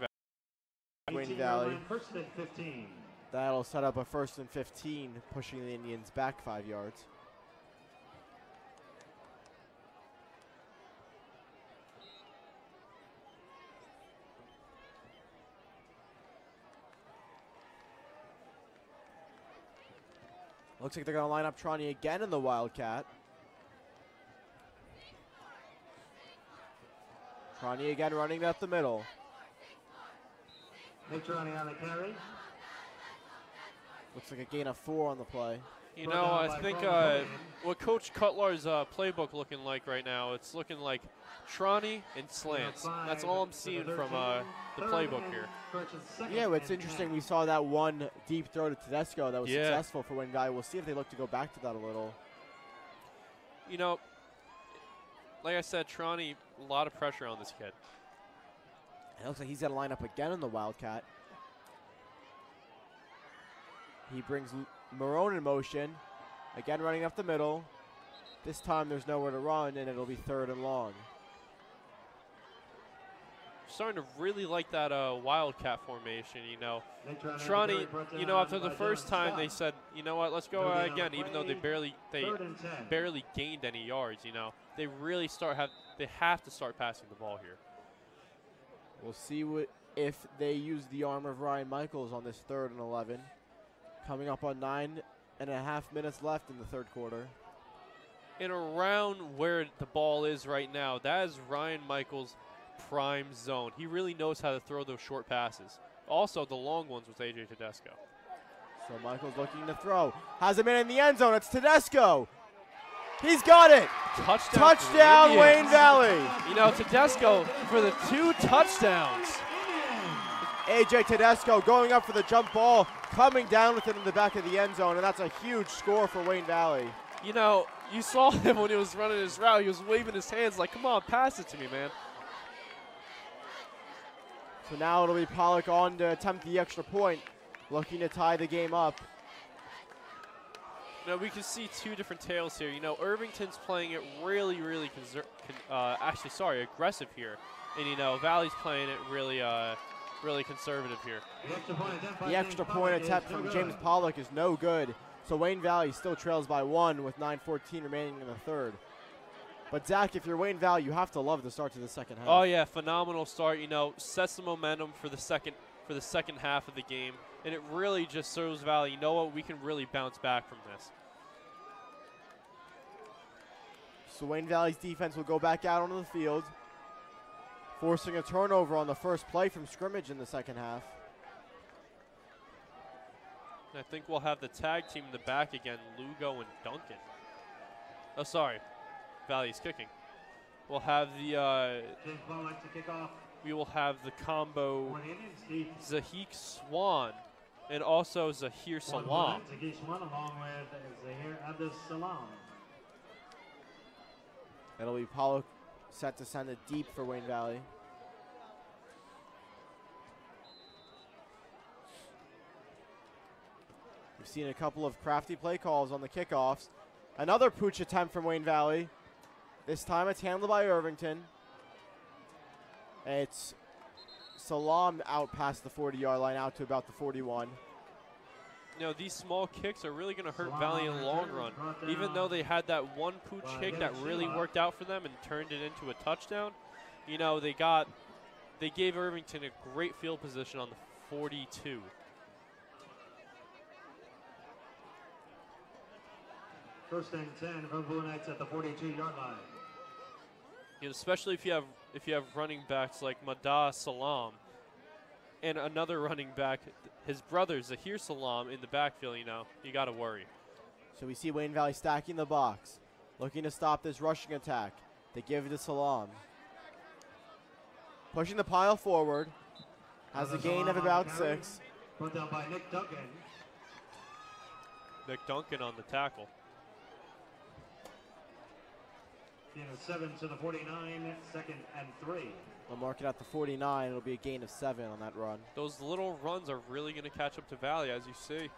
Wayne Valley. First and 15. That'll set up a 1st and 15, pushing the Indians back 5 yards. Looks like they're going to line up Trani again in the Wildcat. Trani again running up the middle. Nick Trani on the carry. Looks like a gain of 4 on the play. You know, I think what Coach Cutlar's playbook looking like right now, it's looking like Trani and slants. That's all I'm seeing from the playbook here. Yeah, well, it's interesting. We saw that one deep throw to Tedesco that was successful for Wayne Valley. We'll see if they look to go back to that a little. You know, like I said, Trani, a lot of pressure on this kid. It looks like he's going to line up again in the Wildcat. He brings Marone in motion. Again running up the middle. This time there's nowhere to run, and it'll be 3rd and long. Starting to really like that Wildcat formation, you know. Trani, you know, after the first time they said, you know what, let's go again, even though they barely gained any yards, you know. They really they have to start passing the ball here. We'll see if they use the arm of Ryan Michaels on this 3rd and 11. Coming up on 9.5 minutes left in the 3rd quarter. And around where the ball is right now, that is Ryan Michaels' prime zone. He really knows how to throw those short passes. Also, the long ones with A.J. Tedesco. So Michaels looking to throw. Has a man in the end zone. It's Tedesco. He's got it. Touchdown Wayne Valley. You know, Tedesco for the 2 touchdowns. A.J. Tedesco going up for the jump ball, coming down with it in the back of the end zone, and that's a huge score for Wayne Valley. You know, you saw him when he was running his route. He was waving his hands like, come on, pass it to me, man. So now it'll be Pollock on to attempt the extra point, looking to tie the game up. You know, we can see 2 different tales here. You know, Irvington's playing it really, really aggressive here. And, you know, Valley's playing it really really conservative here. The extra point attempt from James Pollock is no good. So Wayne Valley still trails by 1 with 9:14 remaining in the 3rd. But Zach, if you're Wayne Valley, you have to love the start to the second half. Oh yeah, phenomenal start. You know, sets the momentum for the second half of the game, and it really just shows Valley, you know what, we can really bounce back from this. So Wayne Valley's defense will go back out onto the field, forcing a turnover on the first play from scrimmage in the second half. And I think we'll have the tag team in the back again, Lugo and Duncan. Oh, sorry, Valley's kicking. We'll have the we will have the combo Zahik Swan and also Zahir Salam. It'll be Pollock set to send it deep for Wayne Valley. We've seen a couple of crafty play calls on the kickoffs. Another pooch attempt from Wayne Valley. This time it's handled by Irvington. It's Salam out past the 40-yard line, out to about the 41. You know, these small kicks are really going to hurt Valley in the long run. Even though they had that one pooch kick that really worked out for them and turned it into a touchdown, you know, they gave Irvington a great field position on the 42. First and 10 from Blue Knights at the 42-yard line. You know, especially if you have running backs like Madah Salam and another running back, his brother Zahir Salam in the backfield, you know, you got to worry. So we see Wayne Valley stacking the box, looking to stop this rushing attack. They give it to Salam. Pushing the pile forward. Has a gain of about 6. Put down by Nick Duncan. Nick Duncan on the tackle. Gain of 7 to the 49, 2nd and 3. We'll mark it at the 49. It'll be a gain of 7 on that run. Those little runs are really going to catch up to Valley, as you see.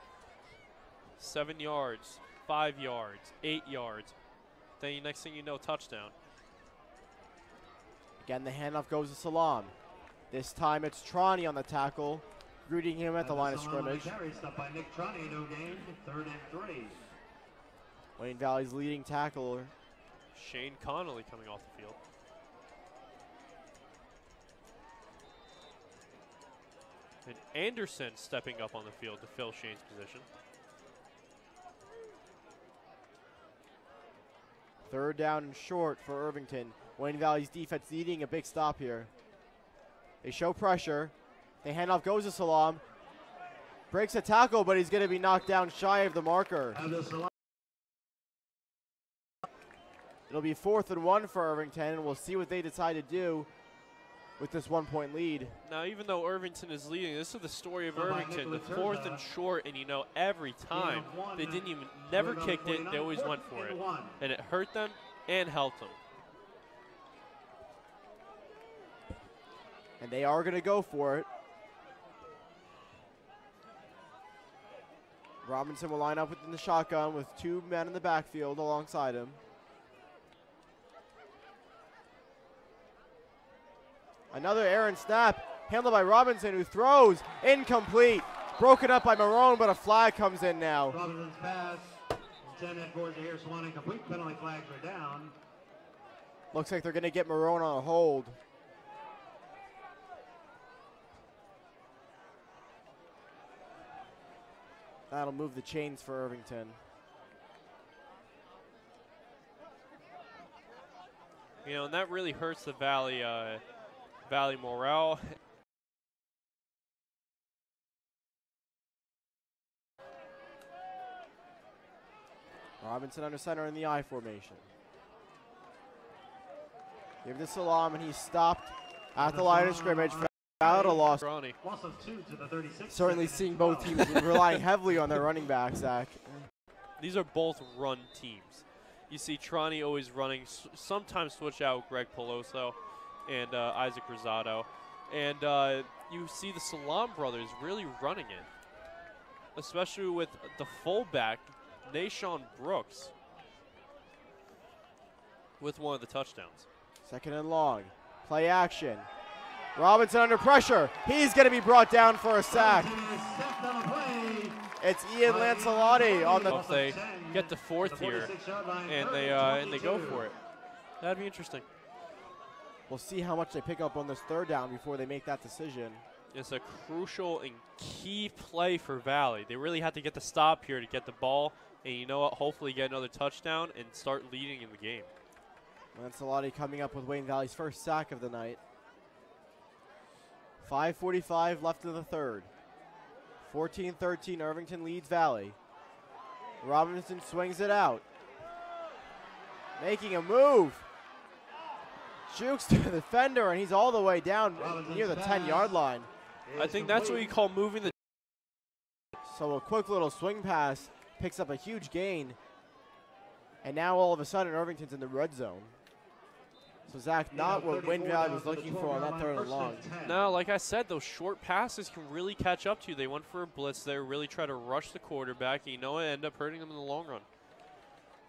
7 yards, 5 yards, 8 yards. Then next thing you know, touchdown. Again, the handoff goes to Salam. This time it's Trani on the tackle, greeting him at the line of scrimmage. Stopped by Nick Trani, no gain, 3rd and 3. Wayne Valley's leading tackler. Shane Connolly coming off the field. And Anderson stepping up on the field to fill Shane's position. Third down and short for Irvington. Wayne Valley's defense needing a big stop here. They show pressure. The handoff goes to Salam. Breaks a tackle, but he's going to be knocked down shy of the marker. It'll be 4th and 1 for Irvington, and we'll see what they decide to do with this 1-point lead. Now, even though Irvington is leading, this is the story of Irvington. The 4th and short, and every time they never kicked it, they always went for it. And it hurt them and helped them. And they are going to go for it. Robinson will line up within the shotgun with 2 men in the backfield alongside him. Another errant snap, handled by Robinson, who throws, incomplete. Broken up by Marone, but a flag comes in now. Robinson's pass intended for Zahir Swan, incomplete. Penalty flags are down. Looks like they're going to get Marone on a hold. That'll move the chains for Irvington. And that really hurts the Valley morale. Robinson under center in the I formation. Give to Salam, and he's stopped at the line of scrimmage. Out a loss. Loss of 2 to the 36. Certainly seeing both teams relying heavily on their running backs, Zach. These are both run teams. You see Trani always running, sometimes switch out Greg Peloso and Isaac Rosado. And you see the Salam brothers really running it, especially with the fullback, Nashawn Brooks, with one of the touchdowns. 2nd and long. Play action. Robinson under pressure. He's going to be brought down for a sack. It's Ian Lancelotti on the. If they get the 4th here and they go for it, that'd be interesting. We'll see how much they pick up on this 3rd down before they make that decision. It's a crucial and key play for Valley. They really had to get the stop here to get the ball, and hopefully get another touchdown and start leading in the game. Lancelotti coming up with Wayne Valley's first sack of the night. 5:45 left in the 3rd. 14-13, Irvington leads Valley. Robinson swings it out. Making a move. Jukes to the defender, and he's all the way down near the 10-yard line. I think that's what you call moving the. So a quick little swing pass picks up a huge gain. And now all of a sudden, Irvington's in the red zone. So, Zach, not what Wayne Valley was looking for on that 3rd and long. No, like I said, those short passes can really catch up to you. They went for a blitz there, really try to rush the quarterback, and it ended up hurting them in the long run.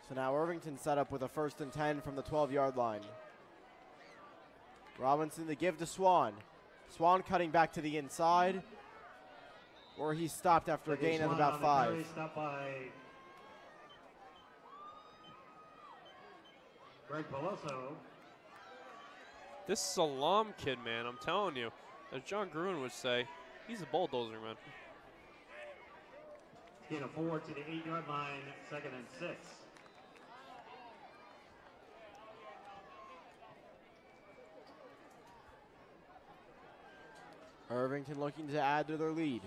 So now Irvington set up with a 1st and 10 from the 12-yard line. Robinson to give to Swan. Swan cutting back to the inside, or he's stopped after a gain of about 5. Stopped by Greg Peloso. This Salam kid, man, I'm telling you, as John Gruen would say, he's a bulldozer, man. Gain of 4 to the 8-yard line, 2nd and 6. Irvington looking to add to their lead.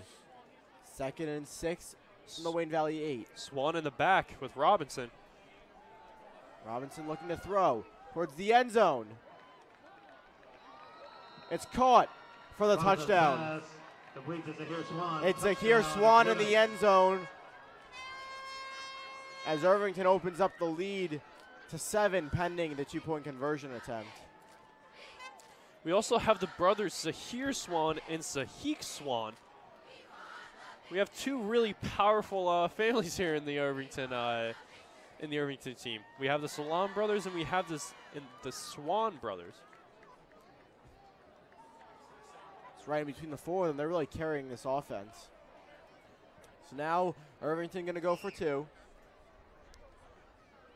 2nd and 6 from the Wayne Valley 8. Swan in the back with Robinson. Robinson looking to throw towards the end zone. It's caught for the touchdown. It's Zahir Swan in the end zone as Irvington opens up the lead to 7 pending the 2-point conversion attempt. We also have the brothers Zahir Swan and Sahik Swan. We have 2 really powerful families here in the Irvington team. We have the Salam brothers and we have the Swan brothers. It's right in between the 4 of them. They're really carrying this offense. So now Irvington going to go for 2.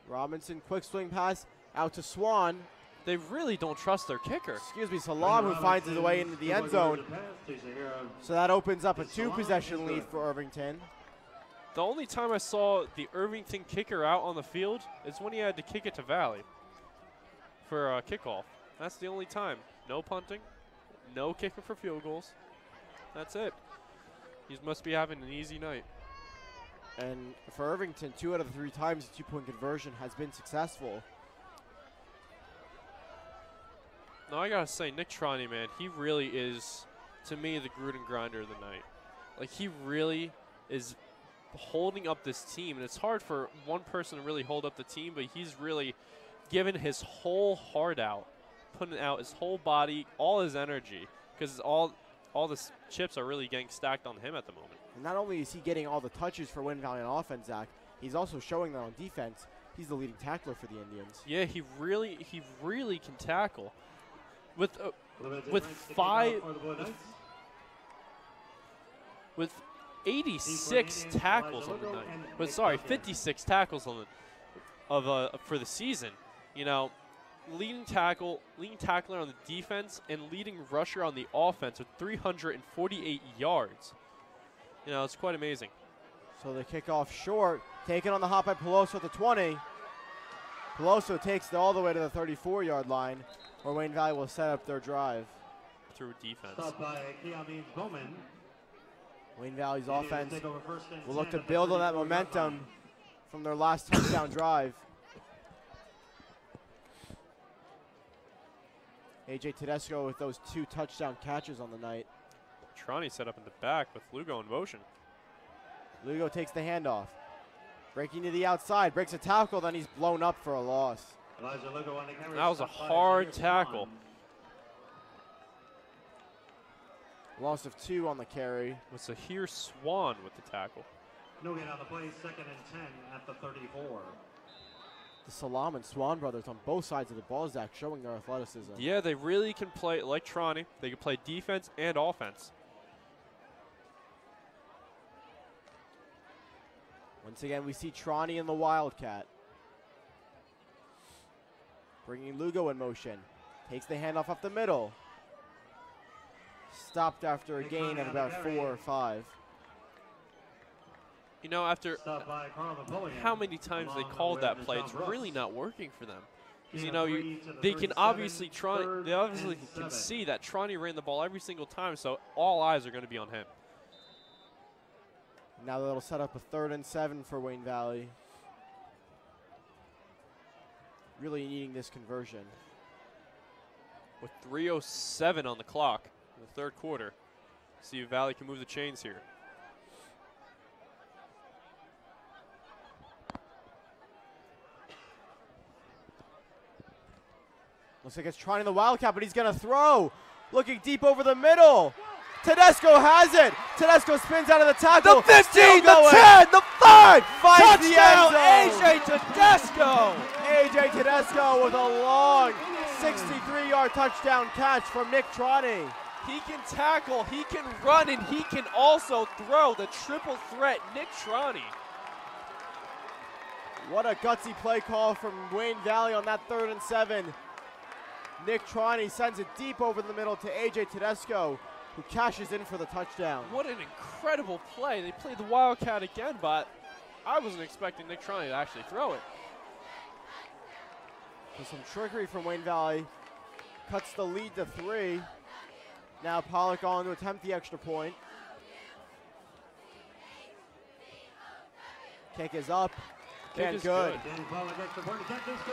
Robinson, quick swing pass out to Swan. They really don't trust their kicker. Excuse me, Salam, who finds his way into the end zone. So that opens up a 2-possession lead for Irvington. The only time I saw the Irvington kicker out on the field is when he had to kick it to Valley for a kickoff. That's the only time. No punting, no kicking for field goals. That's it. He must be having an easy night. And for Irvington, 2 out of the 3 times the 2-point conversion has been successful. No, I gotta say, Nick Troney, man, he really is, to me, the Gruden grinder of the night. Like, he really is holding up this team, and it's hard for one person to really hold up the team, but he's really given his whole heart out, putting out his whole body, all his energy, because all the chips are really getting stacked on him at the moment. And not only is he getting all the touches for Wayne Valley on offense, Zach, he's also showing that on defense. He's the leading tackler for the Indians. Yeah, he really can tackle. With 86 tackles on the night. But sorry, 56 tackles on the for the season. You know, leading tackler on the defense and leading rusher on the offense with 348 yards. You know, it's quite amazing. So the kickoff short, taken on the hop by Peloso at the 20. Peloso takes it all the way to the 34-yard line, where Wayne Valley will set up their drive. Through defense. Stopped by Keamine Bowman. Wayne Valley's offense will look to build on that momentum from their last touchdown drive. AJ Tedesco with those 2 touchdown catches on the night. Troney set up in the back with Lugo in motion. Lugo takes the handoff. Breaking to the outside, breaks a tackle, then he's blown up for a loss. That was a hard tackle. Loss of 2 on the carry. With Zahir Swan with the tackle. No get on the play, 2nd and 10 at the 34. The Salam and Swan brothers on both sides of the ball, Zach, showing their athleticism. Yeah, they really can play, like Troney, they can play defense and offense. Once again, we see Troney in the Wildcat. Bringing Lugo in motion. Takes the handoff up the middle. Stopped after a gain of about 4 or 5. You know, after how many times they called that play, it's really not working for them. Because, you know, they can obviously can see that Troney ran the ball every single time, so all eyes are going to be on him. Now that'll set up a 3rd and 7 for Wayne Valley. Really needing this conversion. With 3:07 on the clock in the 3rd quarter. See if Valley can move the chains here. Looks like it's Troney in the Wildcat, but he's going to throw. Looking deep over the middle. Tedesco has it. Tedesco spins out of the tackle. The 15, the 10, the 5. Finds the end zone. AJ Tedesco. AJ Tedesco with a long 63-yard touchdown catch from Nick Troney. He can tackle, he can run, and he can also throw. The triple threat, Nick Troney. What a gutsy play call from Wayne Valley on that 3rd and 7. Nick Troney sends it deep over the middle to AJ Tedesco, who cashes in for the touchdown. What an incredible play. They played the Wildcat again, but I wasn't expecting Nick Troney to actually throw it. With some trickery from Wayne Valley, cuts the lead to 3. Now Pollock on to attempt the extra point. Kick is up. Kick is good.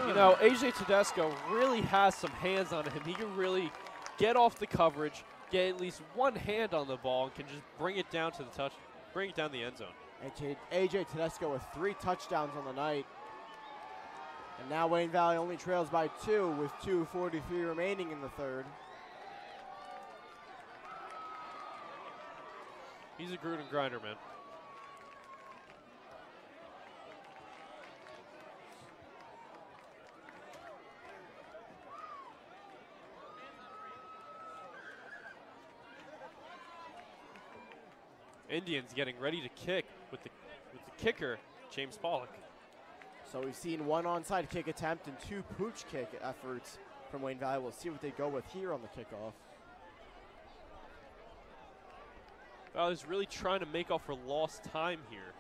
You know, AJ Tedesco really has some hands on him. He can really get off the coverage, get at least one hand on the ball, and can just bring it down to the bring it down the end zone. AJ Tedesco with 3 touchdowns on the night. And now Wayne Valley only trails by 2 with 2:43 remaining in the 3rd. He's a Gruden grinder, man. Indians getting ready to kick with the kicker, James Pollock. So we've seen 1 onside kick attempt and 2 pooch kick efforts from Wayne Valley. We'll see what they go with here on the kickoff. Valley's really trying to make up for lost time here.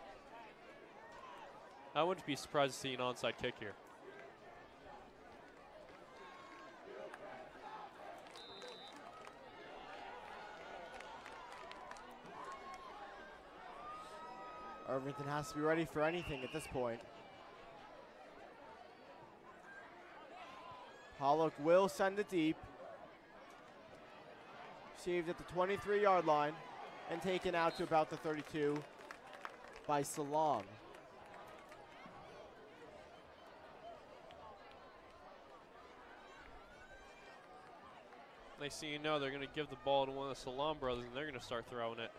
I wouldn't be surprised to see an onside kick here. Irvington has to be ready for anything at this point. Pollock will send it deep. Received at the 23-yard line and taken out to about the 32 by Salam. Next thing you know, they're going to give the ball to one of the Salam brothers, and they're going to start throwing it.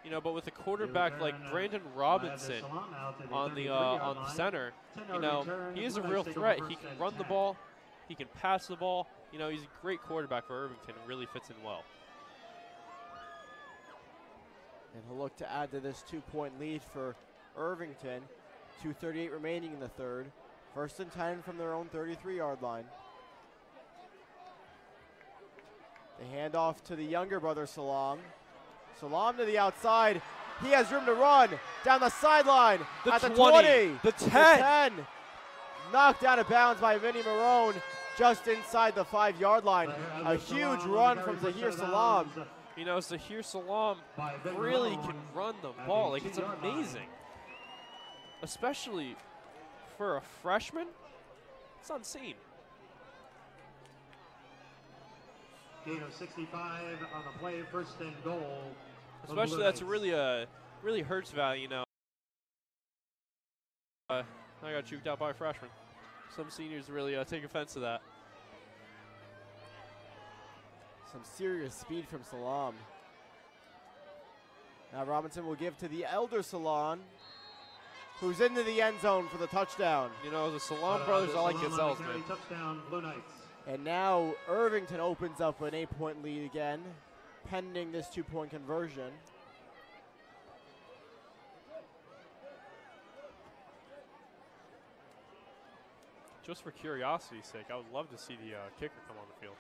You know, but with a quarterback like Brandon Robinson on the center, you know, he is a real threat. He can run the ball, he can pass the ball. You know, he's a great quarterback for Irvington and really fits in well. And he'll look to add to this 2-point lead for Irvington. 2:38 remaining in the third. 1st and 10 from their own 33-yard line. They hand off to the younger brother, Salam. Salam to the outside. He has room to run down the sideline at the 20. The 10. Knocked out of bounds by Vinny Marone just inside the 5-yard line. A huge run from Zahir Salam. You know, Zahir Salam really can run the ball. Like, it's amazing. Especially for a freshman, it's unseen. Gain of 65 on the play, 1st and goal. Especially that's really hurts Valley, you know. I got juked out by a freshman. Some seniors really take offense to that. Some serious speed from Salam. Now Robinson will give to the elder Salam, who's into the end zone for the touchdown. You know, the Salam brothers are like gazelles, man. Touchdown, Blue Knights. And now Irvington opens up an 8-point lead again, pending this 2-point conversion. Just for curiosity's sake, I would love to see the kicker come on the field.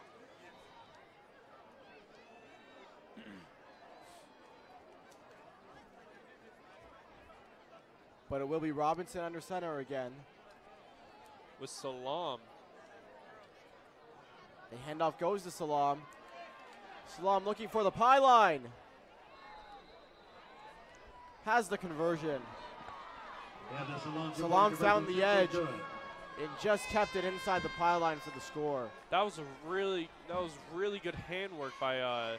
But it will be Robinson under center again. With Salam. The handoff goes to Salam. Salam looking for the pylon. Has the conversion. Yeah, Salam found the edge and just kept it inside the pylon for the score. That was really good handwork by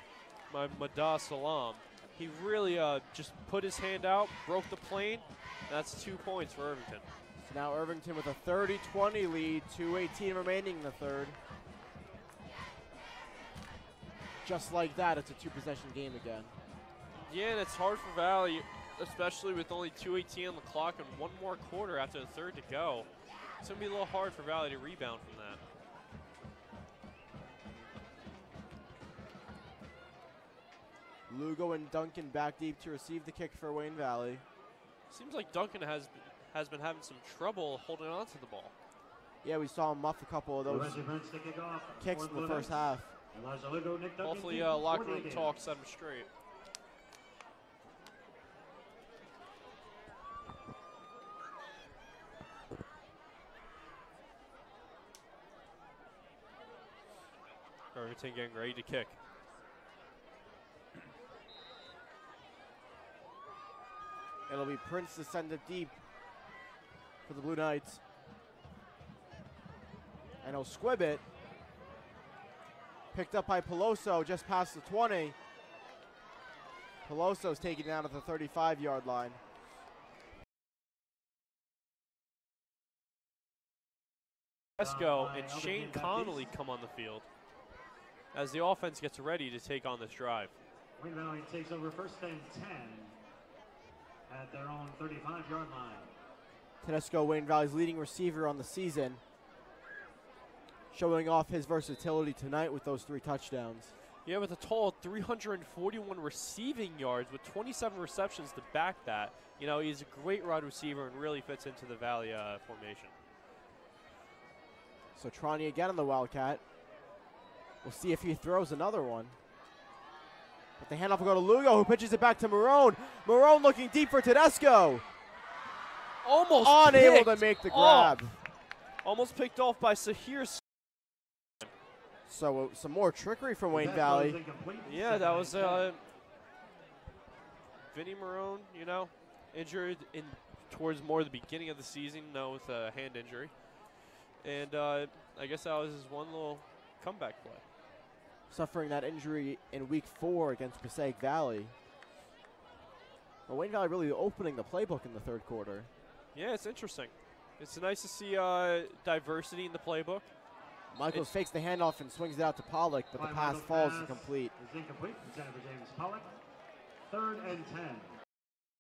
Madah Salam. He really just put his hand out, broke the plane. That's 2 points for Irvington. So now Irvington with a 30-20 lead, 2:18 remaining in the third. Just like that, it's a 2-possession game again. Yeah, and it's hard for Valley, especially with only 2:18 on the clock and one more quarter after the third to go. It's going to be a little hard for Valley to rebound from that. Lugo and Duncan back deep to receive the kick for Wayne Valley. Seems like Duncan has been having some trouble holding on to the ball. Yeah, we saw him muff a couple of those kicks in the first half. Hopefully locker room talk set him straight. Irvington getting ready to kick. It'll be Prince to send it deep for the Blue Knights. And he'll squib it. Picked up by Peloso just past the 20. Peloso's taken down at the 35-yard line. Esco and Shane Connolly come on the field as the offense gets ready to take on this drive. Wayne Valley takes over 1st and 10 at their own 35-yard line. Tedesco, Wayne Valley's leading receiver on the season, showing off his versatility tonight with those 3 touchdowns. Yeah, with a total of 341 receiving yards with 27 receptions to back that. You know, he's a great wide receiver and really fits into the Valley formation. So Trani again on the Wildcat. We'll see if he throws another one. But the handoff will go to Lugo, who pitches it back to Marone. Marone looking deep for Tedesco. Almost Unable picked to make the off. grab. Almost picked off by Sahir. So some more trickery from Wayne That Valley. was incomplete. Yeah, Second that was and 10. Vinny Marone, you know, injured in towards more the beginning of the season, with a hand injury. And I guess that was his one little comeback play. Suffering that injury in week 4 against Passaic Valley. But Wayne Valley really opening the playbook in the third quarter. Yeah, it's interesting. It's nice to see diversity in the playbook. Michaels fakes the handoff and swings it out to Pollock, but the pass falls incomplete. Is incomplete. Intended for James Pollock. Third and 10.